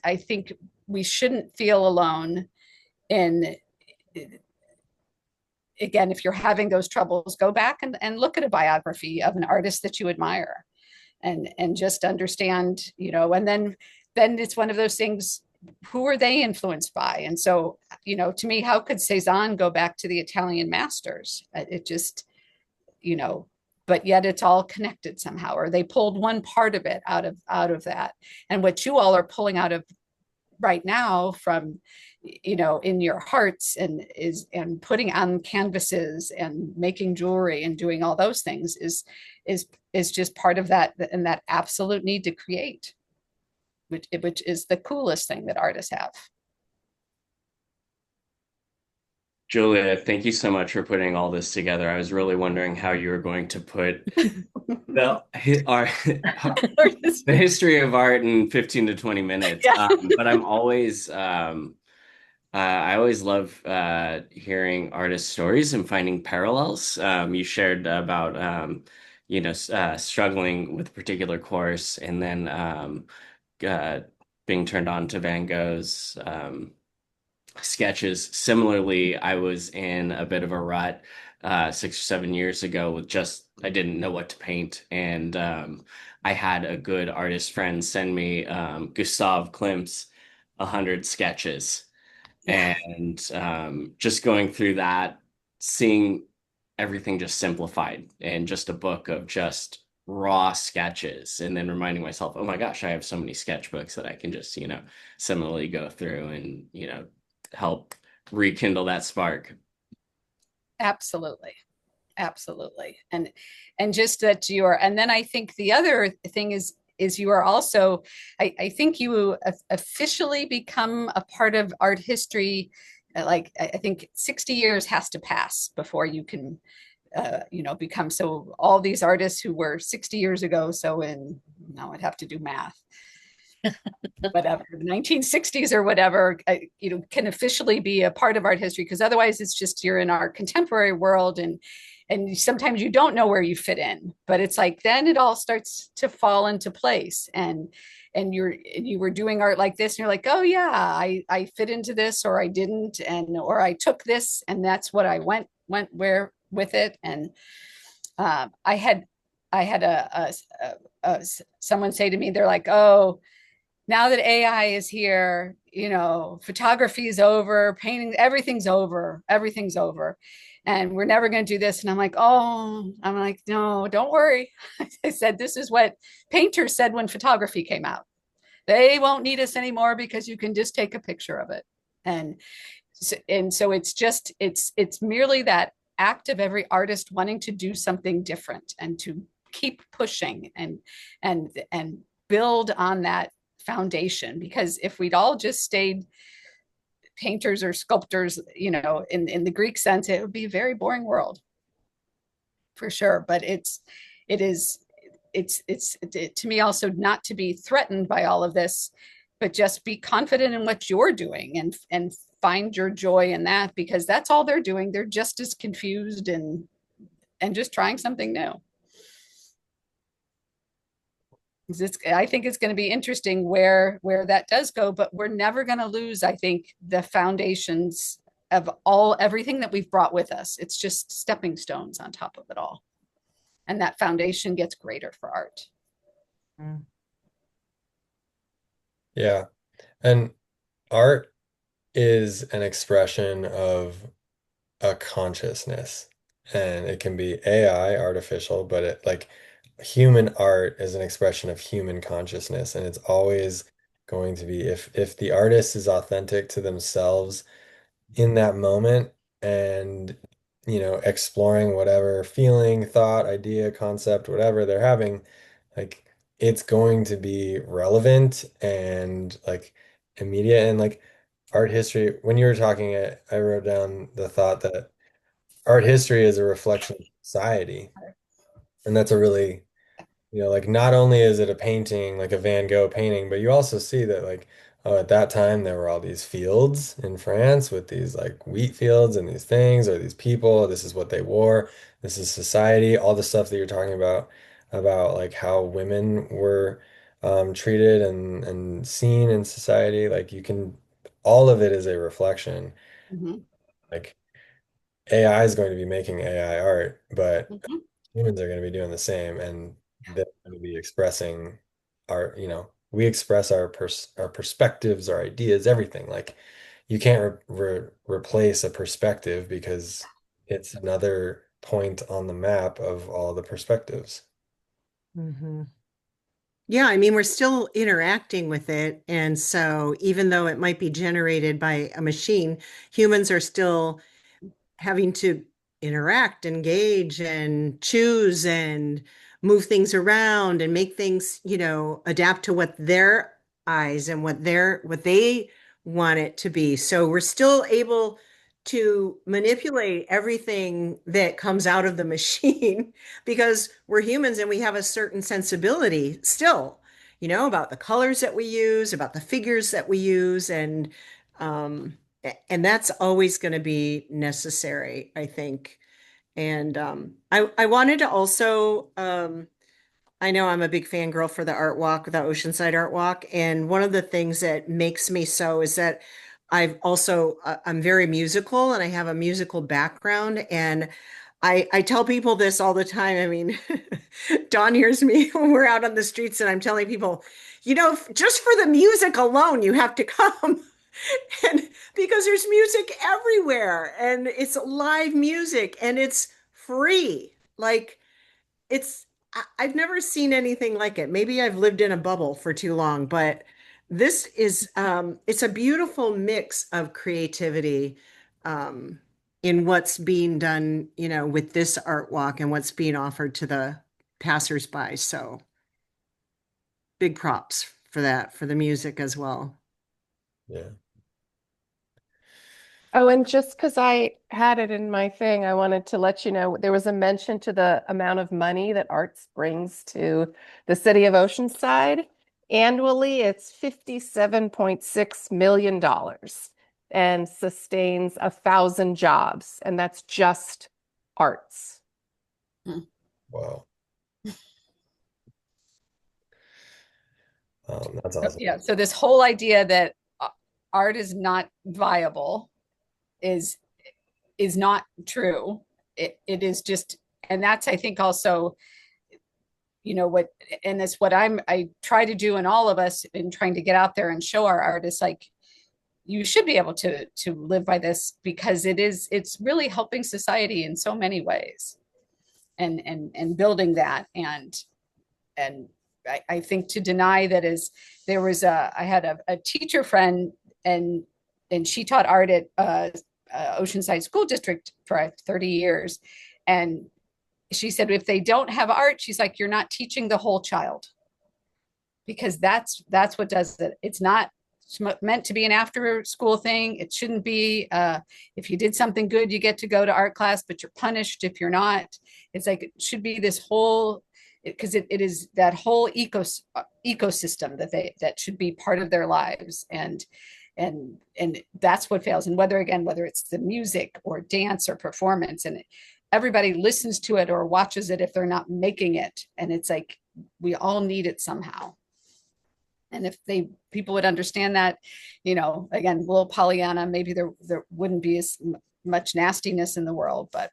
I think we shouldn't feel alone in, again, if you're having those troubles, go back and look at a biography of an artist that you admire, and just understand, and then it's one of those things, who are they influenced by? And so, to me, how could Cezanne go back to the Italian masters? It just, you know, but yet it's all connected somehow, or they pulled one part of it out of that. And what you all are pulling out of right now from, in your hearts, and putting on canvases and making jewelry and doing all those things is just part of that, and that absolute need to create, which is the coolest thing that artists have. Julia, thank you so much for putting all this together. I was really wondering how you were going to put the the history of art in 15 to 20 minutes. Yeah. But I always love hearing artist stories and finding parallels. You shared about struggling with a particular course, and then uh, being turned on to Van Gogh's sketches. Similarly, I was in a bit of a rut 6 or 7 years ago with just, I didn't know what to paint. And I had a good artist friend send me Gustav Klimt's 100 sketches. Yeah. And just going through that, seeing everything just simplified, and just a book of just raw sketches, and then reminding myself, oh my gosh, I have so many sketchbooks that I can just, similarly go through and, help rekindle that spark. Absolutely. Absolutely. And just that and then I think the other thing is you are also, I think you officially become a part of art history. Like, I think 60 years has to pass before you can become, so all these artists who were 60 years ago, so now I'd have to do math, whatever, the 1960s or whatever, can officially be a part of art history, because otherwise it's just, you're in our contemporary world, and sometimes you don't know where you fit in. But it's like, then it all starts to fall into place, and you were doing art like this, and you're like, oh yeah, I fit into this, or I didn't, or I took this, and that's what I went where with it. And I had someone say to me, they're like, oh, now that AI is here, photography is over, painting, everything's over, and we're never going to do this. And I'm like, no, don't worry. I said, this is what painters said when photography came out. They won't need us anymore, because you can just take a picture of it. And so it's merely that act of every artist wanting to do something different, and to keep pushing and build on that foundation. Because if we'd all just stayed painters or sculptors, in the Greek sense, it would be a very boring world, for sure. But it's to me also not to be threatened by all of this, but just be confident in what you're doing and find your joy in that, because that's all they're doing. They're just as confused and just trying something new. I think it's going to be interesting where that does go, but we're never going to lose, I think, the foundations of everything that we've brought with us. It's just stepping stones on top of it all. And that foundation gets greater for art. Yeah. And art is an expression of a consciousness. And it can be AI, artificial, but it like human art is an expression of human consciousness. And it's always going to be if the artist is authentic to themselves in that moment and exploring whatever feeling, thought, idea, concept, whatever they're having, like it's going to be relevant and like immediate. And like art history, when you were talking, I wrote down the thought that art history is a reflection of society. And that's a really, like not only is it a painting, like a Van Gogh painting, but you also see that like, oh, at that time there were all these fields in France with these like wheat fields and these things, or these people, this is what they wore, this is society, all the stuff that you're talking about like how women were treated and seen in society, like all of it is a reflection. Mm-hmm. Like AI is going to be making AI art, but Mm-hmm. humans are going to be doing the same, and they're going to be expressing we express our perspectives, our ideas, everything. Like you can't replace a perspective because it's another point on the map of all the perspectives. Mm-hmm. Yeah, I mean, we're still interacting with it. And so even though it might be generated by a machine, humans are still having to interact, engage, and choose and move things around and make things, adapt to what their eyes and what they want it to be. So we're still able to manipulate everything that comes out of the machine because we're humans and we have a certain sensibility still, about the colors that we use, about the figures that we use, um, and that's always going to be necessary, I think. And I wanted to also, I know I'm a big fangirl for the art walk, the Oceanside Art Walk. And one of the things that makes me so is that I'm very musical and I have a musical background. And I tell people this all the time. I mean, Dawn hears me when we're out on the streets and I'm telling people, just for the music alone, you have to come. And because there's music everywhere and it's live music and it's free. Like I've never seen anything like it. Maybe I've lived in a bubble for too long, but this is it's a beautiful mix of creativity um in what's being done, with this art walk and what's being offered to the passersby. So big props for that, for the music as well. Yeah. Oh, and just because I had it in my thing, I wanted to let you know there was a mention to the amount of money that arts brings to the city of Oceanside. Annually, it's $57.6 million and sustains 1,000 jobs, and that's just arts. Wow. That's awesome. Yeah. So this whole idea that art is not viable is not true. It is just, and that's, I think, also, what, and that's what I try to do in all of us in trying to get out there and show our artists, like, you should be able to live by this because it's really helping society in so many ways and building that. And I think to deny that is, I had a teacher friend, and she taught art at Oceanside School District for 30 years. And she said, if they don't have art, she's like, you're not teaching the whole child, because that's what does it. It's not meant to be an after school thing. It shouldn't be, if you did something good, you get to go to art class, but you're punished if you're not. It's like, it should be this whole, because it is that whole ecosystem that should be part of their lives. And that's what fails. And whether it's the music or dance or performance, and everybody listens to it or watches it if they're not making it. And it's like, we all need it somehow. And if people would understand that, again, a little Pollyanna, maybe there wouldn't be as much nastiness in the world, but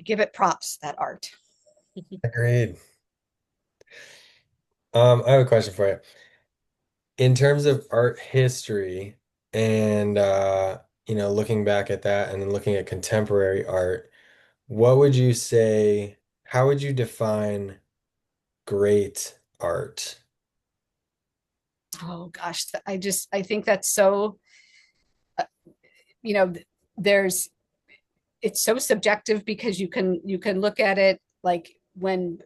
give it props, that art. Agreed. I have a question for you. In terms of art history and looking back at that and then looking at contemporary art, what would you say, how would you define great art? Oh gosh, I think that's so, uh, you know, there's it's so subjective, because you can look at it like when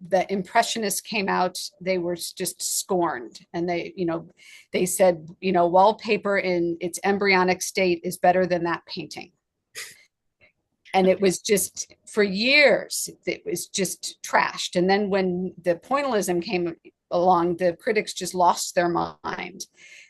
the Impressionists came out, they were just scorned, and they said, wallpaper in its embryonic state is better than that painting. And it was just, for years, it was just trashed. And then when the pointillism came along, the critics just lost their mind,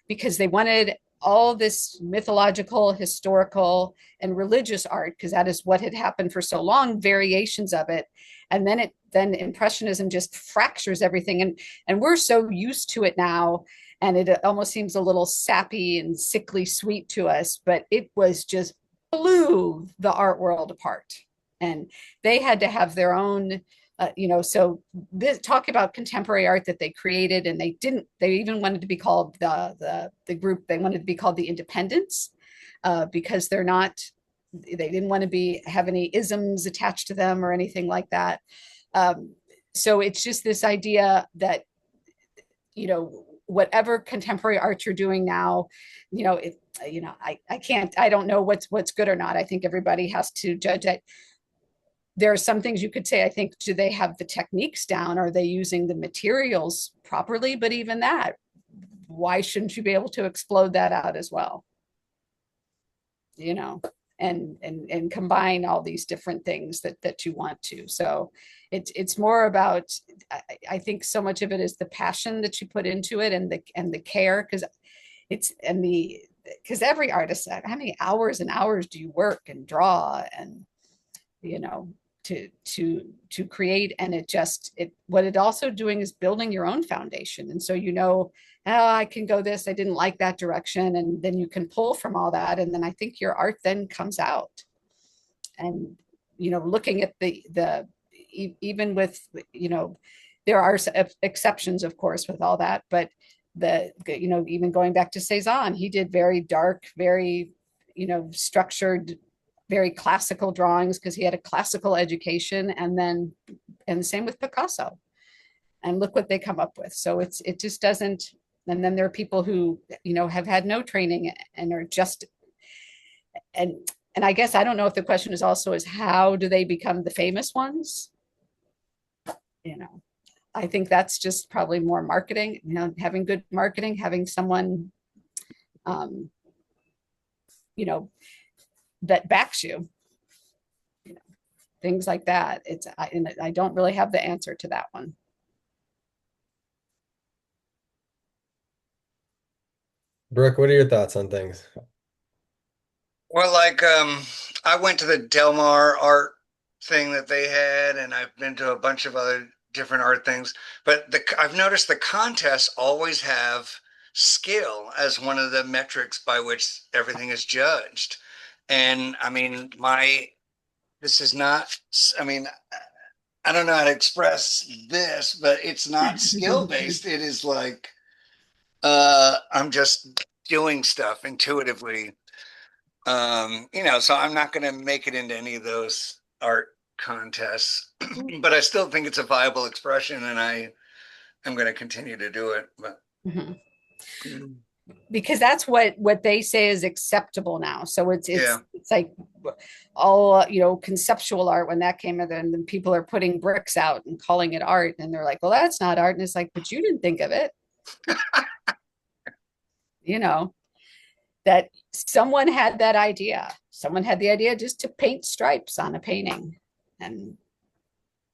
because they wanted all this mythological, historical, and religious art, because that is what had happened for so long, variations of it. And then Impressionism just fractures everything. And we're so used to it now, and it almost seems a little sappy and sickly sweet to us, but it was just blew the art world apart. And they had to have their own, so this talk about contemporary art that they created, and they even wanted to be called the group, they wanted to be called the Independents, because they didn't want to have any isms attached to them or anything like that. So it's just this idea that, whatever contemporary art you're doing now, I don't know what's good or not. I think everybody has to judge it. There are some things you could say, I think, do they have the techniques down? Are they using the materials properly? But even that, why shouldn't you be able to explode that out as well? And combine all these different things that you want to. So it's more about, I think so much of it is the passion that you put into it, and the care, because every artist, how many hours and hours do you work and draw and to create? And what it also doing is building your own foundation. And so, oh, I can go this, I didn't like that direction, and then you can pull from all that, and then I think your art then comes out. And looking at even with, there are exceptions, of course, with all that, but even going back to Cezanne, he did very dark, very structured, very classical drawings, because he had a classical education. And the same with Picasso, and look what they come up with. So it just doesn't. And then there are people who have had no training and are just, and I guess I don't know if the question is also is how do they become the famous ones? I think that's just probably more marketing, having good marketing, having someone that backs you, things like that. I don't really have the answer to that one. Brooke, what are your thoughts on things? Well, like I went to the Del Mar art thing that they had, and I've been to a bunch of other different art things. But I've noticed the contests always have skill as one of the metrics by which everything is judged. And I mean, this is not, I mean, I don't know how to express this, but it's not skill based. It is like I'm just doing stuff intuitively. So I'm not going to make it into any of those art contests, but I still think it's a viable expression, and I am going to continue to do it. But because that's what they say is acceptable now. So it's yeah. it's like all conceptual art, when that came in, and then people are putting bricks out and calling it art, and they're like, well, that's not art. And it's like, but you didn't think of it. That someone had that idea. Someone had the idea just to paint stripes on a painting. And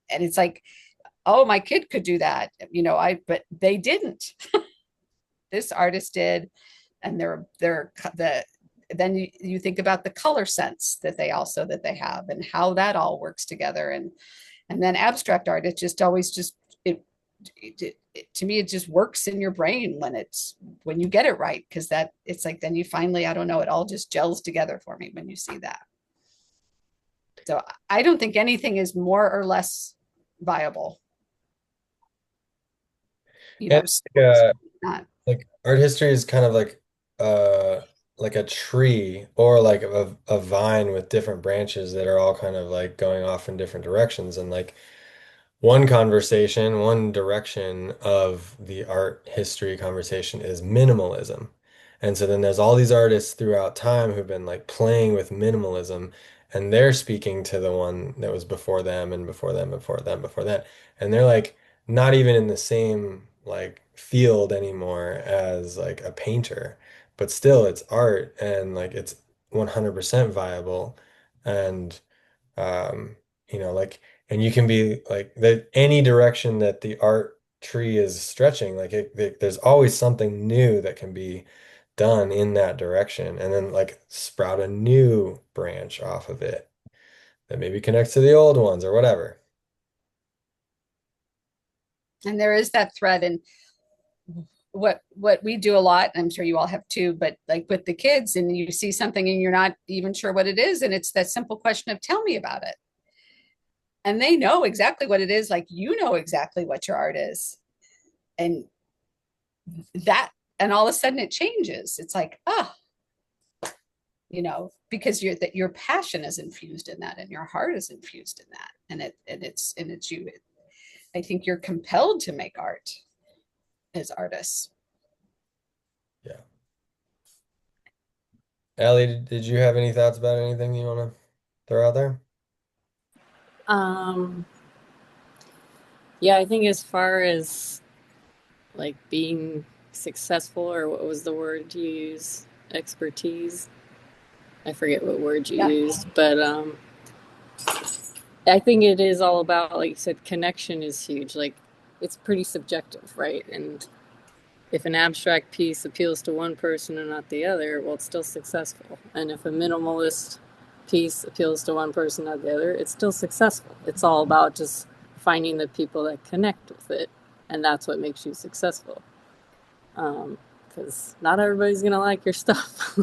and it's like, oh, my kid could do that, but they didn't. This artist did, and then you think about the color sense that they have and how that all works together, and then abstract art, it just always just to me, it just works in your brain when you get it right, because that it's like then you finally, I don't know, it all just gels together for me when you see that. So I don't think anything is more or less viable. And Not. like art history is kind of uh like a tree or like a vine with different branches that are all kind of like going off in different directions. And like one conversation, one direction of the art history conversation is minimalism. And so then there's all these artists throughout time who've been like playing with minimalism, and they're speaking to the one that was before them and before them, before them, before that. And they're like not even in the same like field anymore as like a painter, but still it's art and like it's 100% viable. And like, and you can be like that any direction that the art tree is stretching, like there's always something new that can be done in that direction, and then like sprout a new branch off of it that maybe connects to the old ones or whatever. And there is that thread, and what we do a lot, I'm sure you all have too, but like with the kids, and you see something and you're not even sure what it is, and it's that simple question of tell me about it, and they know exactly what it is, like you know exactly what your art is, and that, and all of a sudden it changes. It's like, because your passion is infused in that, and your heart is infused in that, and it's you. I think you're compelled to make art as artists. Yeah. Allie, did you have any thoughts about anything you want to throw out there? Um, yeah, I think as far as like being successful, or what was the word you used? Expertise. I forget what word you used, but I think it is all about, like you said, connection is huge. Like it's pretty subjective, right? And if an abstract piece appeals to one person and not the other, well, it's still successful. And if a minimalist piece appeals to one person, not the other, it's still successful. It's all about just finding the people that connect with it, and that's what makes you successful. Because not everybody's gonna like your stuff,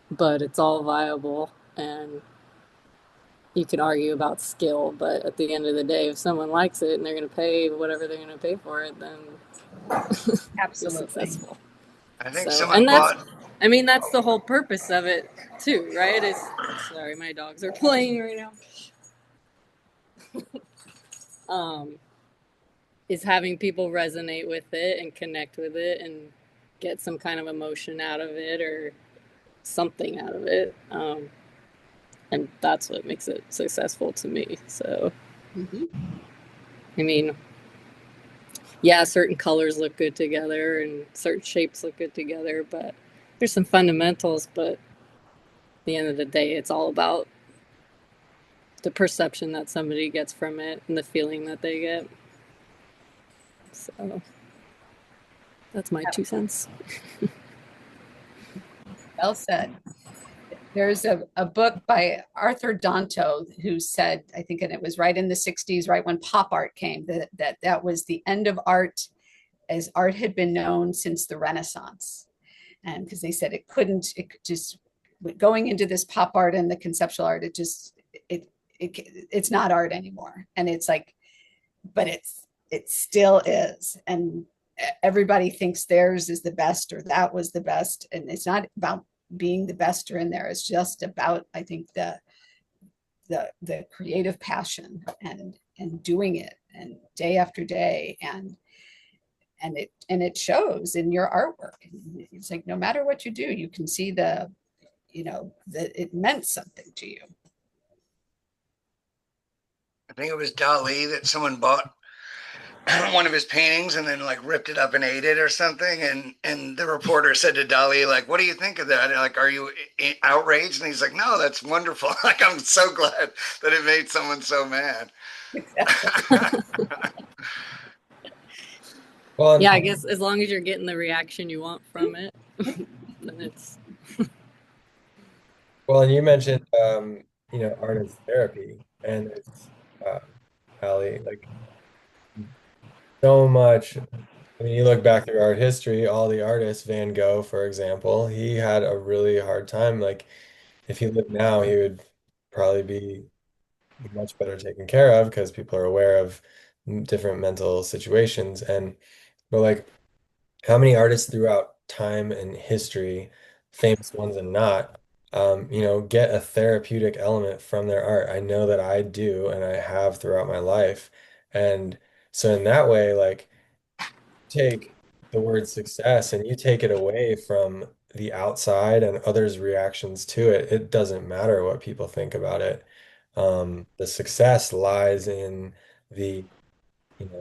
but it's all viable, and you can argue about skill, but at the end of the day, if someone likes it and they're going to pay whatever they're going to pay for it, then Absolutely you're successful. I think So, someone and bought. that's the whole purpose of it too, right? Sorry, my dogs are playing right now. Is having people resonate with it and connect with it and get some kind of emotion out of it or something out of it. And that's what makes it successful to me. So, I mean, yeah, certain colors look good together and certain shapes look good together, but there's some fundamentals. But at the end of the day, it's all about the perception that somebody gets from it and the feeling that they get. So that's my 2 cents. Well said. There's a book by Arthur Danto who said, I think, and it was right in the 60s, right when pop art came, that was the end of art as art had been known since the Renaissance. And because they said it just, going into this pop art and the conceptual art, it's not art anymore. And it's like, but it still is. And everybody thinks theirs is the best or that was the best. And it's not about being the best or in there. It's just about, I think, the creative passion and doing it and day after day, and it shows in your artwork. It's like no matter what you do, you can see that it meant something to you. I think it was Dali that someone bought one of his paintings and then like ripped it up and ate it or something. And the reporter said to Dali, like, "What do you think of that? Like, are you outraged?" And he's like, "No, that's wonderful. Like, I'm so glad that it made someone so mad." Well, Yeah, I guess as long as you're getting the reaction you want from it, then it's and you mentioned, art as therapy, and it's, uh, Ali, like so much. I mean, you look back through art history, all the artists, Van Gogh, for example, he had a really hard time. Like, if he lived now, he would probably be much better taken care of because people are aware of different mental situations. But like, how many artists throughout time and history, famous ones and not, get a therapeutic element from their art? I know that I do, and I have throughout my life. And so in that way, like, take the word success and you take it away from the outside and others' reactions to it, it doesn't matter what people think about it. The success lies in the,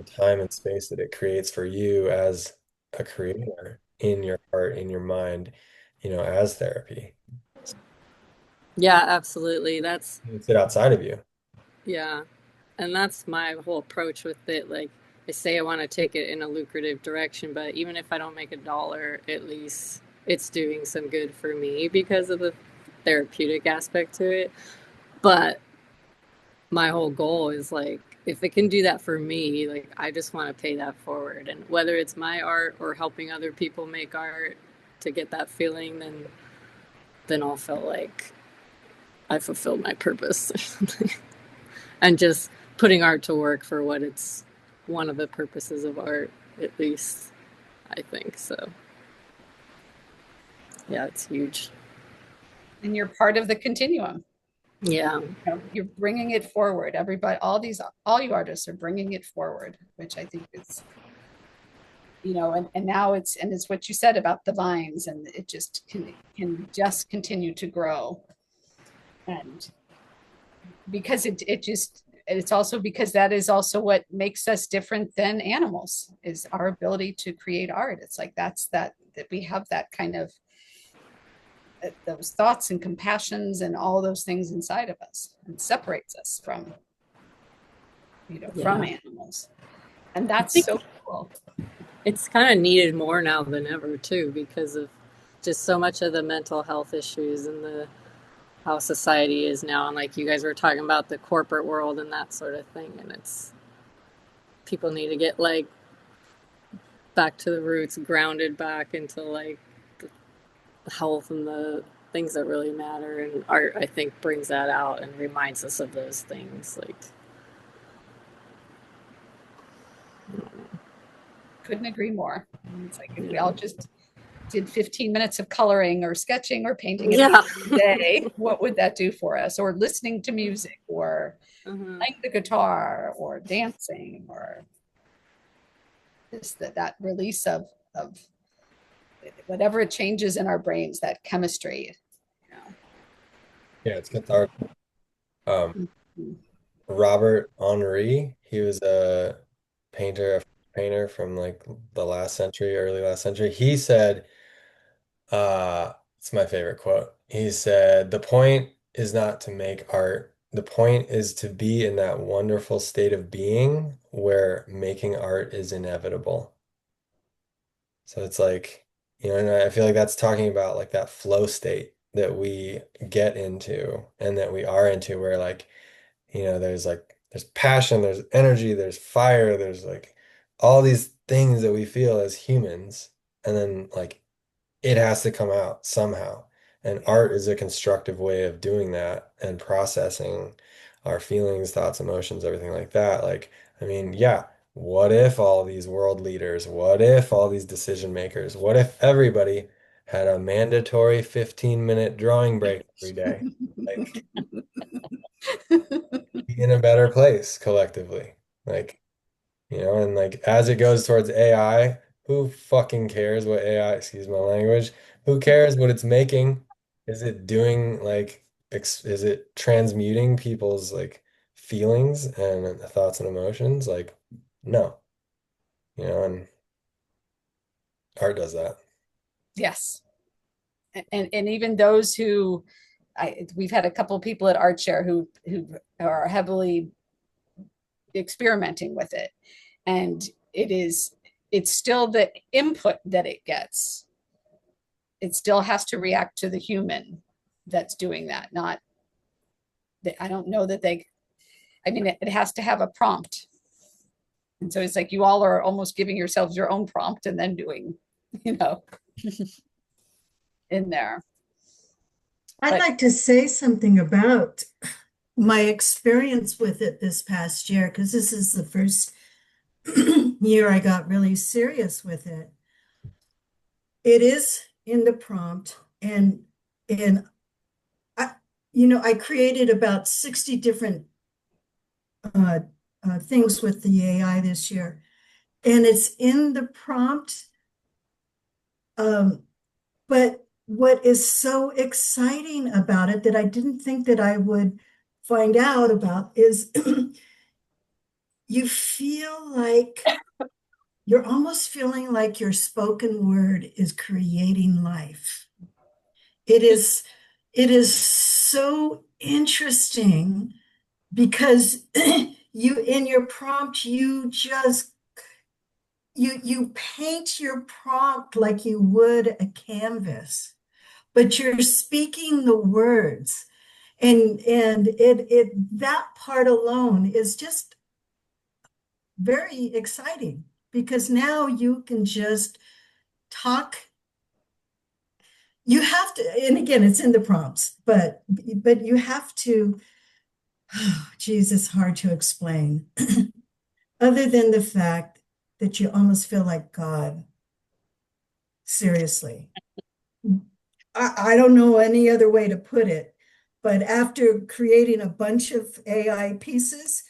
time and space that it creates for you as a creator in your heart, in your mind, as therapy. yeah, absolutely. That's It's it outside of you. yeah. And that's my whole approach with it. Like I say I want to take it in a lucrative direction, but even if I don't make a dollar, at least it's doing some good for me because of the therapeutic aspect to it. But my whole goal is like if it can do that for me, like I just want to pay that forward. And whether it's my art or helping other people make art to get that feeling, then I'll feel like I fulfilled my purpose or something. And just putting art to work for what it's one of the purposes of art, at least I think so. Yeah, it's huge. And you're part of the continuum. Yeah. You're bringing it forward. Everybody, all you artists are bringing it forward, which I think is, and now it's what you said about the vines, and it just can just continue to grow. And because it's also because that is also what makes us different than animals is our ability to create art. It's like that we have that kind of those thoughts and compassions and all those things inside of us and separates us from from animals, and I that's think so cool. it's kind of needed more now than ever too because of just so much of the mental health issues and the how society is now, and like you guys were talking about the corporate world and that sort of thing, and it's people need to get like back to the roots, grounded back into like the health and the things that really matter. And art, I think, brings that out and reminds us of those things. Like, Couldn't agree more. It's like if we all just did 15 minutes of coloring or sketching or painting yeah. a day, what would that do for us? Or listening to music or playing the guitar or dancing or just that release of whatever it changes in our brains, that chemistry. Yeah, it's cathartic. Um, Robert Henri, he was a painter from like the last century, early last century. He said, it's my favorite quote. He said, "The point is not to make art. The point is to be in that wonderful state of being where making art is inevitable." So it's like, and I feel like that's talking about like that flow state that we get into and that we are into where like, there's passion, there's energy, there's fire, there's like all these things that we feel as humans. And then like it has to come out somehow. And art is a constructive way of doing that and processing our feelings, thoughts, emotions, everything like that. Like, I mean, yeah, what if all these world leaders, what if all these decision makers, what if everybody had a mandatory 15-minute drawing break every day? Like, be in a better place collectively. Like, and like as it goes towards AI, who fucking cares what AI, excuse my language, who cares what it's making? Is it doing like, is it transmuting people's like feelings and thoughts and emotions? Like, no, and art does that. Yes. And even those who we've had a couple of people at Art Share who are heavily experimenting with it. And it's still the input that it gets. It still has to react to the human that's doing that, not that. I don't know that I mean, it has to have a prompt. And so it's like you all are almost giving yourselves your own prompt and then doing, you know, in there. I'd But like to say something about my experience with it this past year, because this is the first year I got really serious with it. It is in the prompt, and I created about 60 different uh, things with the AI this year, and it's in the prompt. But what is so exciting about it that I didn't think that I would find out about is you feel like you're almost feeling like your spoken word is creating life. It is so interesting because you in your prompt you paint your prompt like you would a canvas, but you're speaking the words, and it that part alone is just very exciting because now you can just talk. You have to, and again, it's in the prompts, but you have to. Oh, geez, it's hard to explain. Other than the fact that you almost feel like God. Seriously, I don't know any other way to put it. But after creating a bunch of AI pieces,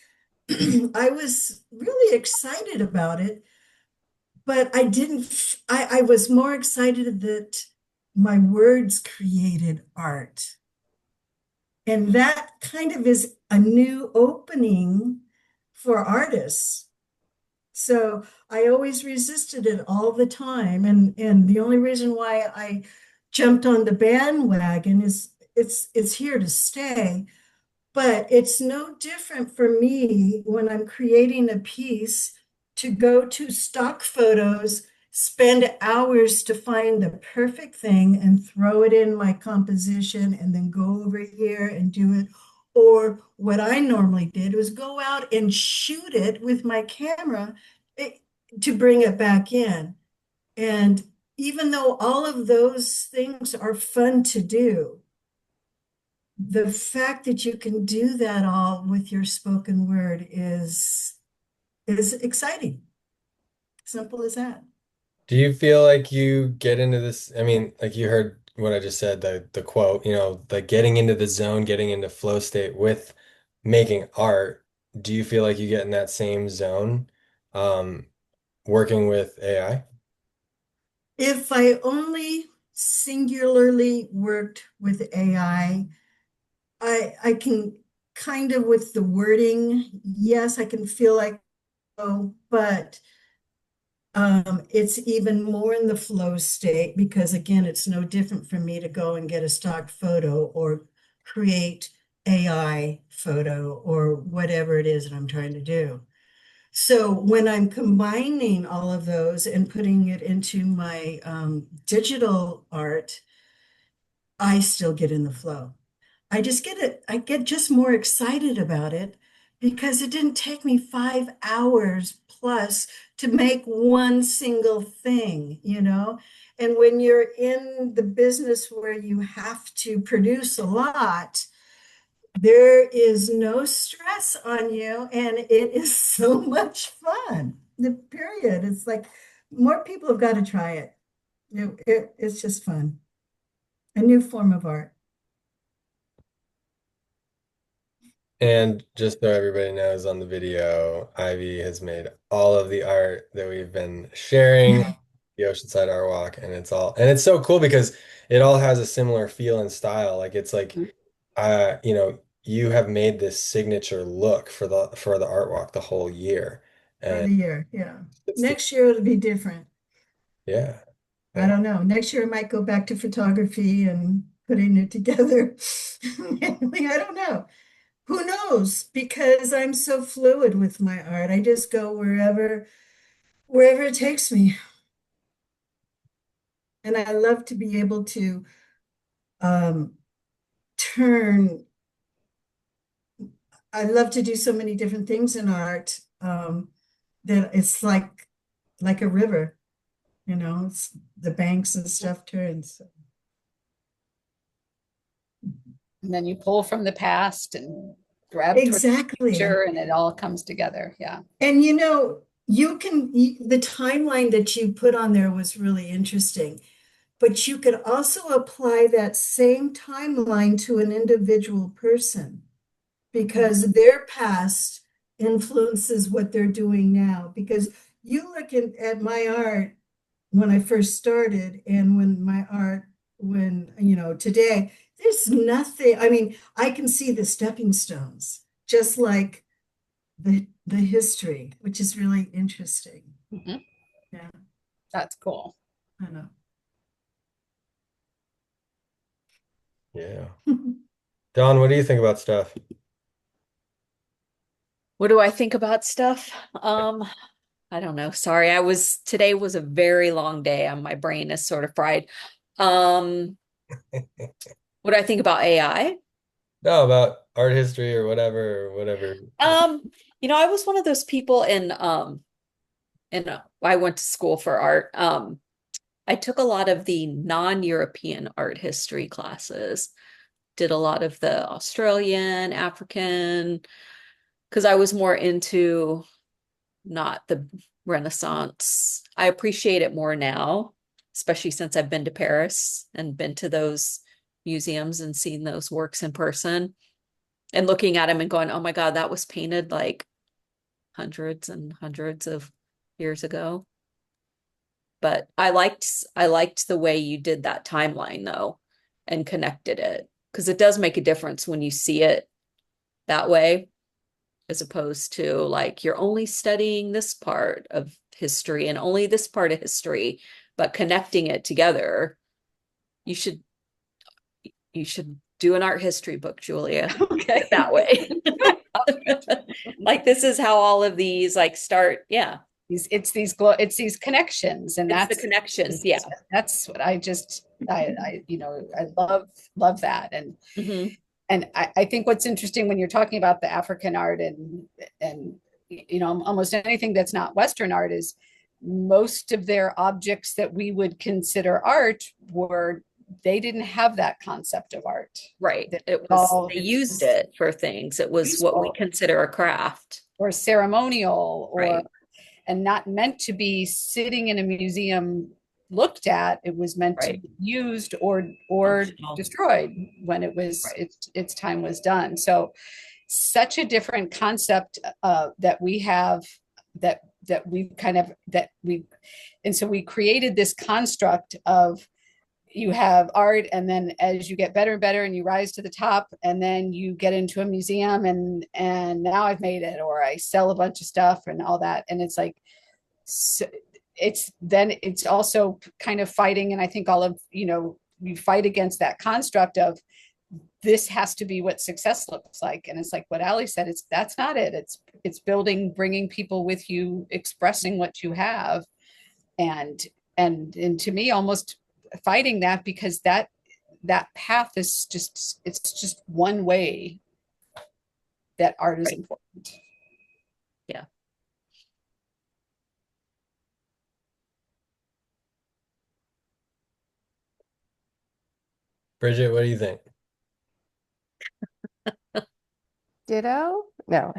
I was really excited about it, but I didn't, I was more excited that my words created art. And that kind of is a new opening for artists. So I always resisted it all the time. And the only reason why I jumped on the bandwagon is it's here to stay. But it's no different for me when I'm creating a piece to go to stock photos, spend hours to find the perfect thing and throw it in my composition and then go over here and do it. Or what I normally did was go out and shoot it with my camera eh, to bring it back in. And even though all of those things are fun to do, the fact that you can do that all with your spoken word is exciting. Simple as that. Do you feel like you get into this? I mean, like you heard what I just said, the quote, like getting into the zone, getting into flow state with making art. Do you feel like you get in that same zone, um, working with AI? If I only singularly worked with AI, I can kind of with the wording, yes, I can feel like, oh, but it's even more in the flow state because again, it's no different for me to go and get a stock photo or create AI photo or whatever it is that I'm trying to do. So when I'm combining all of those and putting it into my digital art, I still get in the flow. I get just more excited about it because it didn't take me 5 hours plus to make one single thing. And when you're in the business where you have to produce a lot, there is no stress on you, and it is so much fun. The period. It's like more people have got to try it. It's just fun. A new form of art. And just so everybody knows on the video, Ivy has made all of the art that we've been sharing, the Oceanside Art Walk, and it's so cool because it all has a similar feel and style. Like it's like you have made this signature look for the art walk the whole year. For And the year, yeah. it's the Next year it'll be different. yeah. I Yeah. don't know. Next year I might go back to photography and putting it together. I don't know. Who knows? Because I'm so fluid with my art. I just go wherever it takes me. And I love to be able to um, turn, I love to do so many different things in art that it's like a river, it's the banks and stuff turns. And then you pull from the past and grab towards the Exactly. future, and it all comes together. Yeah. And the timeline that you put on there was really interesting, but you could also apply that same timeline to an individual person because their past influences what they're doing now. Because you look at my art when I first started and today, there's nothing. I mean, I can see the stepping stones, just like the history, which is really interesting. Mhm. Yeah, That's cool. I know. Yeah. Don, what do you think about stuff? What do I think about stuff? I don't know. Sorry, today was a very long day and my brain is sort of fried. Um, what do I think about AI? No, about art history or whatever. Um, I was one of those people I went to school for art. I took a lot of the non-European art history classes, did a lot of the Australian, African, because I was more into not the Renaissance. I appreciate it more now, especially since I've been to Paris and been to those museums and seen those works in person and looking at them and going, oh my God, that was painted like hundreds and hundreds of years ago. But I liked the way you did that timeline though and connected it because it does make a difference when you see it that way as opposed to like you're only studying this part of history and only this part of history, but connecting it together. You should you should do an art history book, Julia. Okay. That way. Like this is how all of these like start. Yeah. It's these connections, and It's the connections. Yeah. that's what I love that. And Mhm. I think what's interesting when you're talking about the African art and almost anything that's not Western art is most of their objects that we would consider art were they didn't have that concept of art. Right. That It was, all they used it for things. It was what we useful consider a craft. or ceremonial or Right. and not meant to be sitting in a museum looked at. It was meant to Right. be used or Functional. destroyed when Right. its time was done. So such a different concept that we have that we kind of that we and so we created this construct of you have art and then as you get better and better and you rise to the top and then you get into a museum and now I've made it or I sell a bunch of stuff and all that and it's like so it's also kind of fighting and I think all of you fight against that construct of this has to be what success looks like and it's like what Ali said it's that's not it it's building bringing people with you expressing what you have and and to me almost fighting that because that path is just it's just one way that art is Right. important. Yeah. Bridget, what do you think? Ditto? No.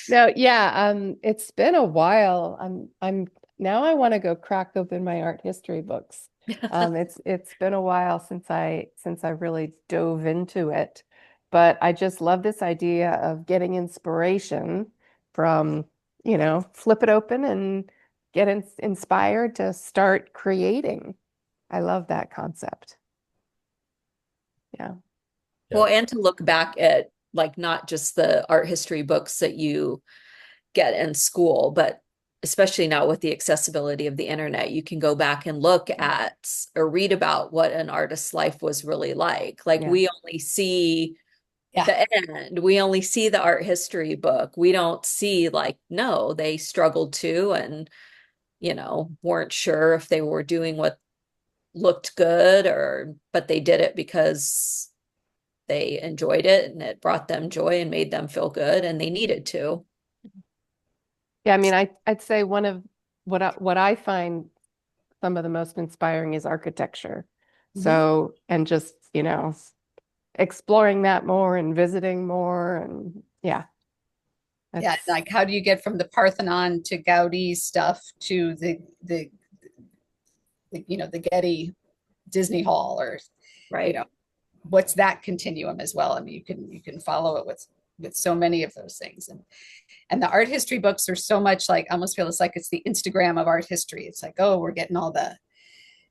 No, yeah, it's been a while. I'm now I want to go crack open my art history books. It's been a while since I really dove into it, but I just love this idea of getting inspiration from, flip it open and get inspired to start creating. I love that concept. Yeah. Well, and to look back at like not just the art history books that you get in school, but especially now with the accessibility of the internet, you can go back and look at or read about what an artist's life was really like. Like Yeah. we only see Yeah. the end. We only see the art history book. We don't see like, no, they struggled too and, weren't sure if they were doing what looked good but they did it because they enjoyed it and it brought them joy and made them feel good and they needed to. Yeah, I mean, I'd say one of what I find some of the most inspiring is architecture. So, and just, exploring that more and visiting more and yeah. Yeah, like how do you get from the Parthenon to Gaudi stuff to the Getty Disney Hall or Right. What's that continuum as well? I mean, you can follow it with so many of those things. And the art history books are so much like, I almost feel it's like it's the Instagram of art history. It's like, oh, we're getting all the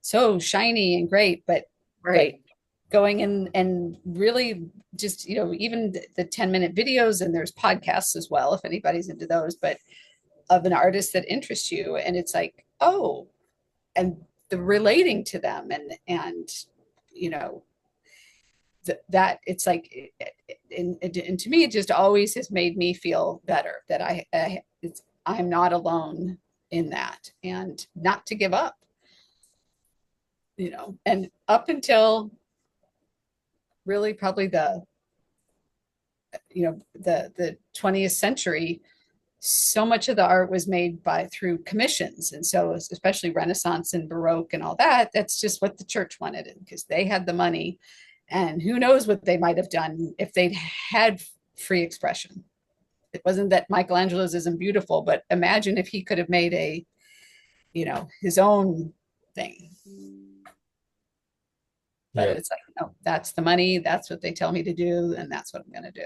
so shiny and great, but Right. going in and really just, even the 10-minute videos, and there's podcasts as well, if anybody's into those, but of an artist that interests you. And it's like, oh, and the relating to them and, you know, that it's like, and to me, it just always has made me feel better that I'm not alone in that and not to give up, and up until really probably the 20th century, so much of the art was made through commissions. And so especially Renaissance and Baroque and all that, that's just what the church wanted because they had the money. And who knows what they might have done if they'd had free expression. It wasn't that Michelangelo's isn't beautiful, but imagine if he could have made his own thing. But Yeah. it's like, no, that's the money. That's what they tell me to do. And that's what I'm going to do.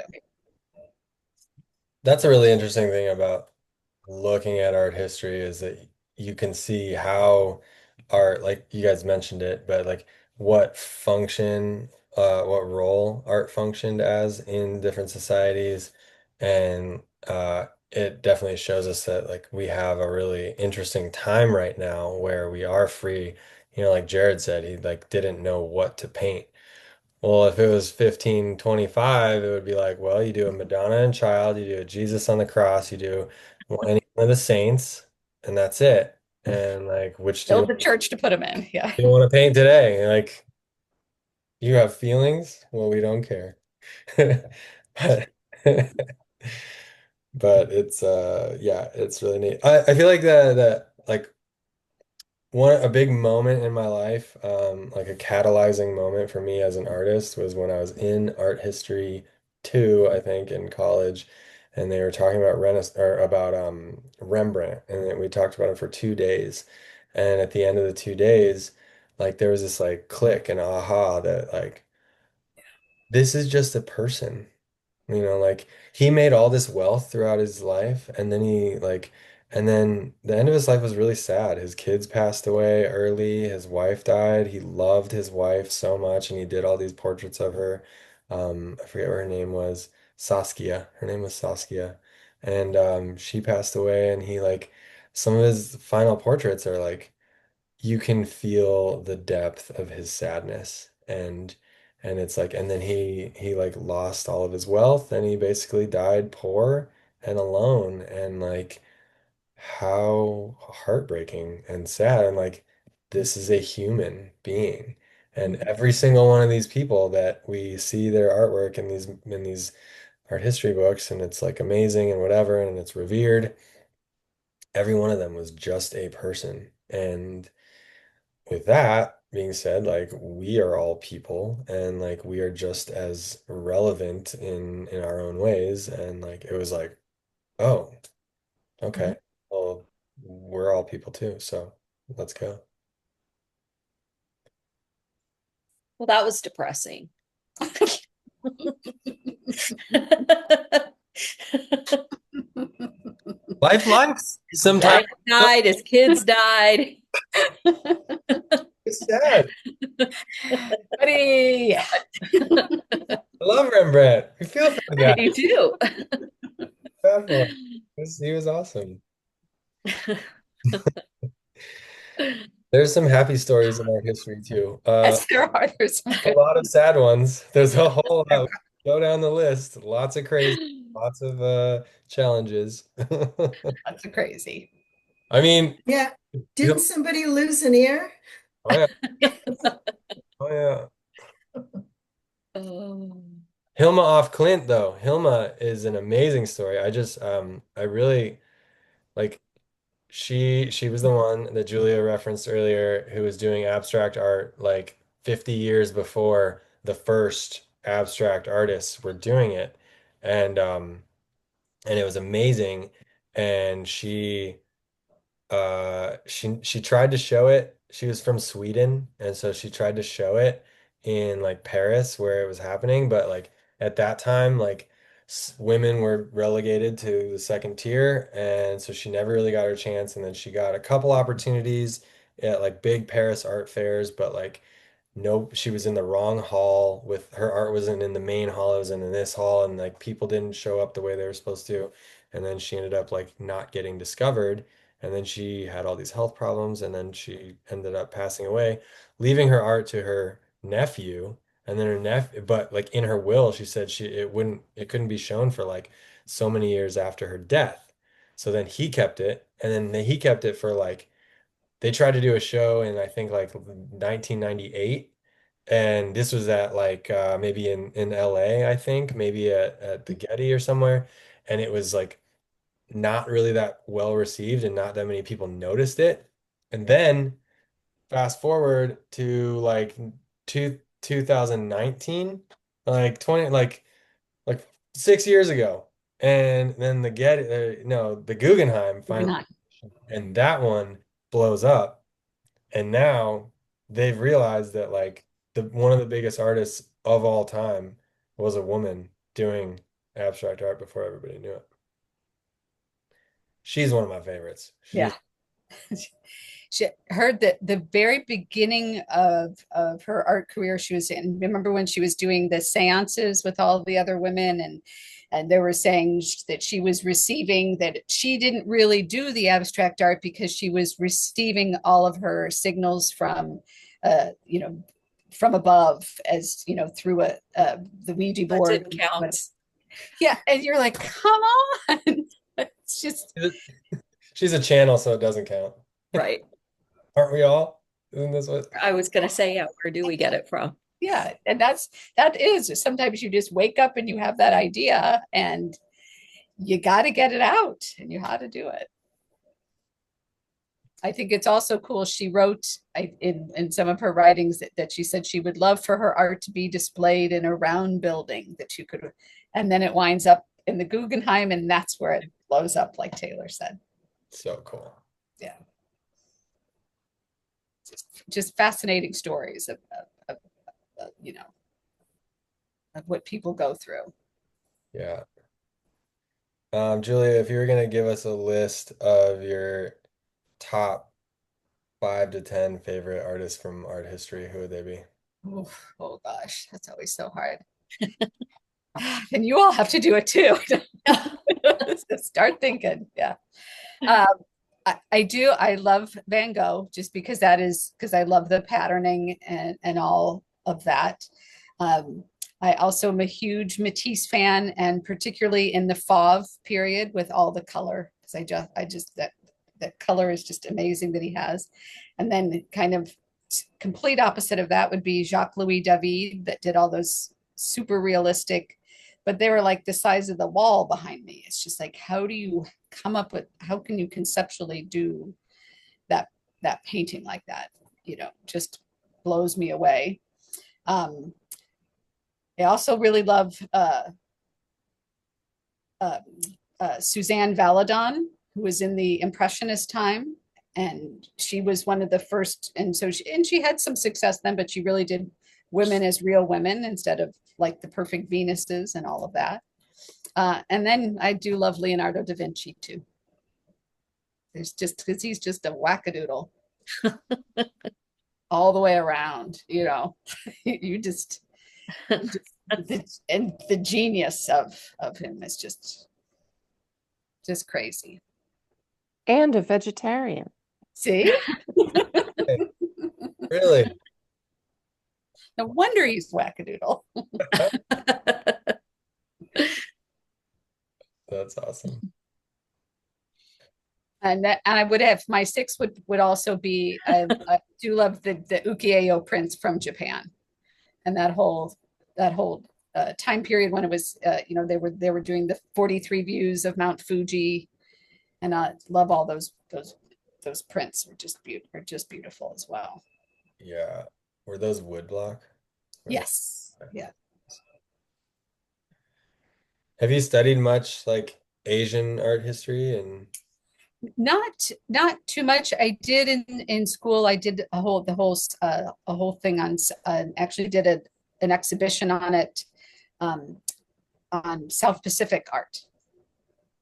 That's a really interesting thing about looking at art history is that you can see how art, like you guys mentioned it, but like what role art functioned as in different societies. And it definitely shows us that like we have a really interesting time right now where we are free. Like Jared said, he like didn't know what to paint. Well, if it was 1525, it would be like, well, you do a Madonna and Child, you do a Jesus on the cross, you do any one of the saints, and that's it. And like, which do Build the church to put them in. Yeah. you want to paint today? Like, you have feelings? Well, we don't care. But but it's yeah, it's really neat. I feel like the like a big moment in my life, like a catalyzing moment for me as an artist was when I was in art history 2, I think, in college, and they were talking about Rembrandt, and then we talked about it for 2 days. And at the end of the 2 days, like there was this like click and aha that like this is just a person. Like he made all this wealth throughout his life, and then and then the end of his life was really sad. His kids passed away early, his wife died. He loved his wife so much, and he did all these portraits of her. I forget what her name was. Saskia. Her name was Saskia. And she passed away, and he like some of his final portraits are like you can feel the depth of his sadness and it's like and then he like lost all of his wealth and he basically died poor and alone and like how heartbreaking and sad and like this is a human being and every single one of these people that we see their artwork in these art history books and it's like amazing and whatever and it's revered, every one of them was just a person. And with that being said, like we are all people and like we are just as relevant in our own ways. And like it was like, oh, okay. Well, we're all people too, so let's go. Well, that was depressing. Life sometimes Life died, his kids died. it's sad. Buddy. I love Rembrandt. I feel for the I guy. do too. Bad for him. He was awesome. There's some happy stories in art history too. Yes, there are. There's some A good. lot of sad ones. There's a whole lot. Go down the list. Lots of crazy, lots of challenges. That's crazy. I mean, Yeah. Didn't Hil- somebody lose an ear? oh yeah, oh yeah. Oh. Hilma off Clint though. Hilma is an amazing story. I really like she was the one that Julia referenced earlier who was doing abstract art like 50 years before the first abstract artists were doing it. And and it was amazing. And she tried to show it. She was from Sweden, and so she tried to show it in like Paris where it was happening, but like at that time like women were relegated to the second tier, and so she never really got her chance. And then she got a couple opportunities at like big Paris art fairs, but like nope, she was in the wrong hall. With her art wasn't in the main hall, it was in this hall, and like people didn't show up the way they were supposed to. And then she ended up like not getting discovered, and then she had all these health problems, and then she ended up passing away, leaving her art to her nephew. And then her nephew, but like in her will, she said it couldn't be shown for like so many years after her death. So then he kept it, and then he kept it for like they tried to do a show in I think like 1998, and this was at like maybe in LA, I think, maybe at the Getty or somewhere, and it was like not really that well received and not that many people noticed it. And then fast forward to like 2019, like 20 like 6 years ago, and then the Getty no the Guggenheim Moving finally, on. and that one blows up. And now they've realized that like the one of the biggest artists of all time was a woman doing abstract art before everybody knew it. She's one of my favorites. Yeah. She's She heard that the very beginning of her art career, she was in, remember when she was doing the seances with all the other women, and they were saying that she was receiving, that she didn't really do the abstract art because she was receiving all of her signals from you know, from above, as you know, through the Ouija That board. didn't count. Yeah, and you're like, come on. It's just she's a channel, so it doesn't count. Right. Aren't we all? Isn't this what? I was going to say, yeah, where do we get it from? yeah, and that is sometimes you just wake up and you have that idea and you got to get it out and you how to do it. I think it's also cool. She wrote in some of her writings that she said she would love for her art to be displayed in a round building that you could, and then it winds up in the Guggenheim, and that's where it blows up, like Taylor said. So cool. Yeah. Just fascinating stories of you know, of what people go through. Yeah. Julia, if you were gonna give us a list of your top 5 to 10 favorite artists from art history, who would they be? Oh, oh gosh, that's always so hard. And you all have to do it too. So start thinking. Yeah. Um, I do. I love Van Gogh just because because I love the patterning and all of that. Um, I also am a huge Matisse fan, and particularly in the Fauve period with all the color, because I just that color is just amazing that he has. And then kind of complete opposite of that would be Jacques-Louis David, that did all those super realistic, but they were like the size of the wall behind me. It's just like, how do you come up with, how can you conceptually do that painting like that? You know, just blows me away. Um, I also really love uh, Suzanne Valadon, who was in the Impressionist time, and she was one of the first. And so she had some success then, but she really did women as real women instead of like the perfect Venuses and all of that. And then I do love Leonardo da Vinci too. There's just because he's just a wackadoodle all the way around, you know. you just and the genius of him is just crazy. And a vegetarian. See? Really? No wonder he's wackadoodle. That's awesome. And I would have my six would also be I do love the ukiyo prints from Japan and that whole time period when it was they were doing the 43 views of Mount Fuji, and I love all those prints are just beautiful as well. Yeah. Were those woodblock? Yes, yeah. Have you studied much like Asian art history and Not too much. I did in school. I did a whole thing on actually did an exhibition on it, um, on South Pacific art,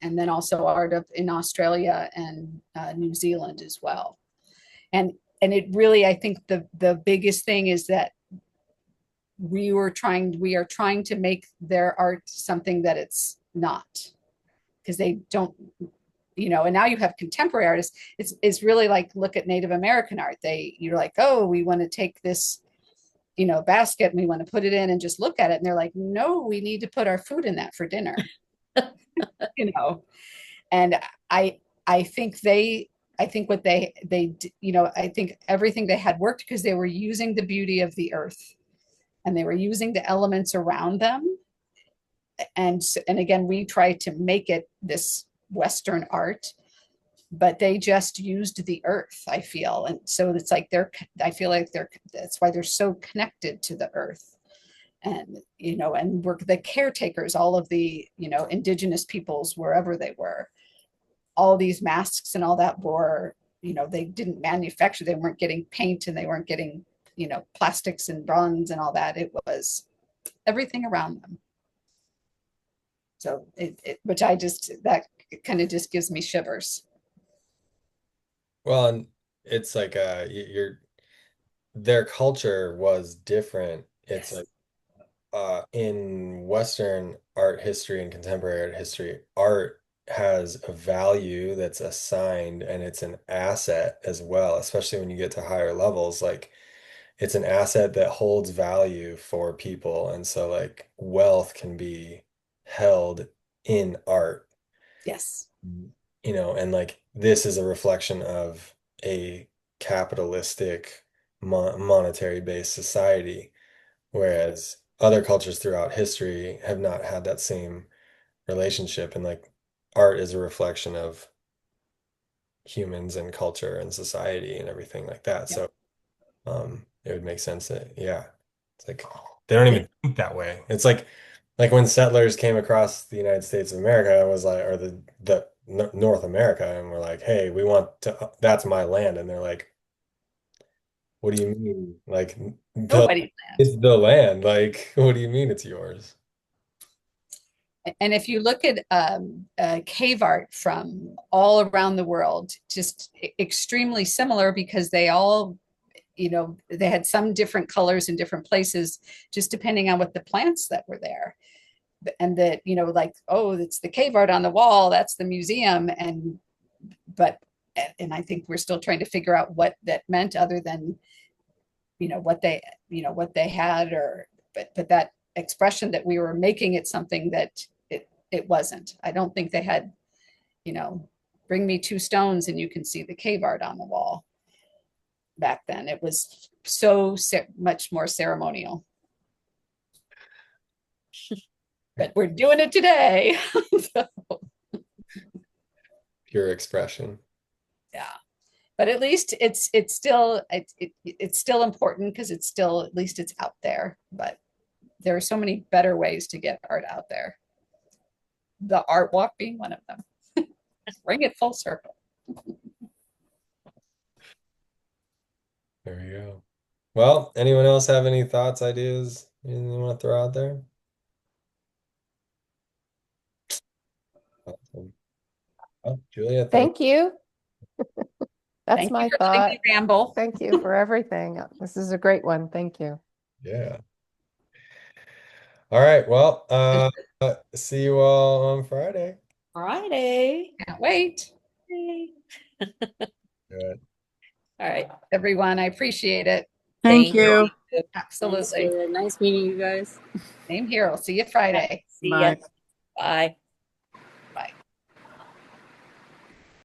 and then also art of in Australia and New Zealand as well. And it really, I think the biggest thing is that we are trying to make their art something that it's not, because they don't, and now you have contemporary artists. It's really like, look at Native American art. You're like, oh, we want to take this, basket and we want to put it in and just look at it. And they're like, no, we need to put our food in that for dinner. you know, and I, I think I think what I think everything they had worked because they were using the beauty of the earth and they were using the elements around them. And again, we try to make it this Western art, but they just used the earth, I feel. And so it's like I feel like that's why they're so connected to the earth. And, and we're the caretakers, all of the, indigenous peoples, wherever they were. All these masks and all that were, they didn't manufacture, they weren't getting paint and they weren't getting, plastics and bronze and all that. It was everything around them. So which that kind of just gives me shivers. well, and it's like their culture was different. It's Yes. like in Western art history and contemporary art history, art has a value that's assigned and it's an asset as well, especially when you get to higher levels. Like it's an asset that holds value for people. And so like wealth can be held in art, Yes. and like this is a reflection of a capitalistic monetary based society. Whereas other cultures throughout history have not had that same relationship. And like art is a reflection of humans and culture and society and everything like that. Yep. So it would make sense that, yeah, it's like they don't even think that way. It's like when settlers came across the United States of America, it was like, or the North America, and we're like, hey, we want to, that's my land. And they're like, what do you mean? Like, Nobody's land. it's the land. Like, what do you mean it's yours? And if you look at cave art from all around the world, just extremely similar because they all, they had some different colors in different places, just depending on what the plants that were there. And that, like, oh, it's the cave art on the wall, that's the museum. But I think we're still trying to figure out what that meant other than, what they had, but that expression that we were making it something that it wasn't. I don't think they had, bring me two stones and you can see the cave art on the wall. Back then it was so much more ceremonial. But we're doing it today. So, Pure expression. yeah. But at least it's still important because it's still, at least it's out there. But there are so many better ways to get art out there. The art walk being one of them. Bring it full circle. There we go. Well, anyone else have any thoughts, ideas, anything you want to throw out there? Awesome. Oh, Julia, Thank you. That's Thank you my for letting thought. me ramble. Thank you for everything. This is a great one. Thank you. Yeah. All right. Well, see you all on Friday. Friday. Can't wait. Yay. Good. All right. Everyone, I appreciate it. Thank Thank you. you. Absolutely. Nice meeting you guys. Same here. I'll see you Friday. See ya. Bye. Bye.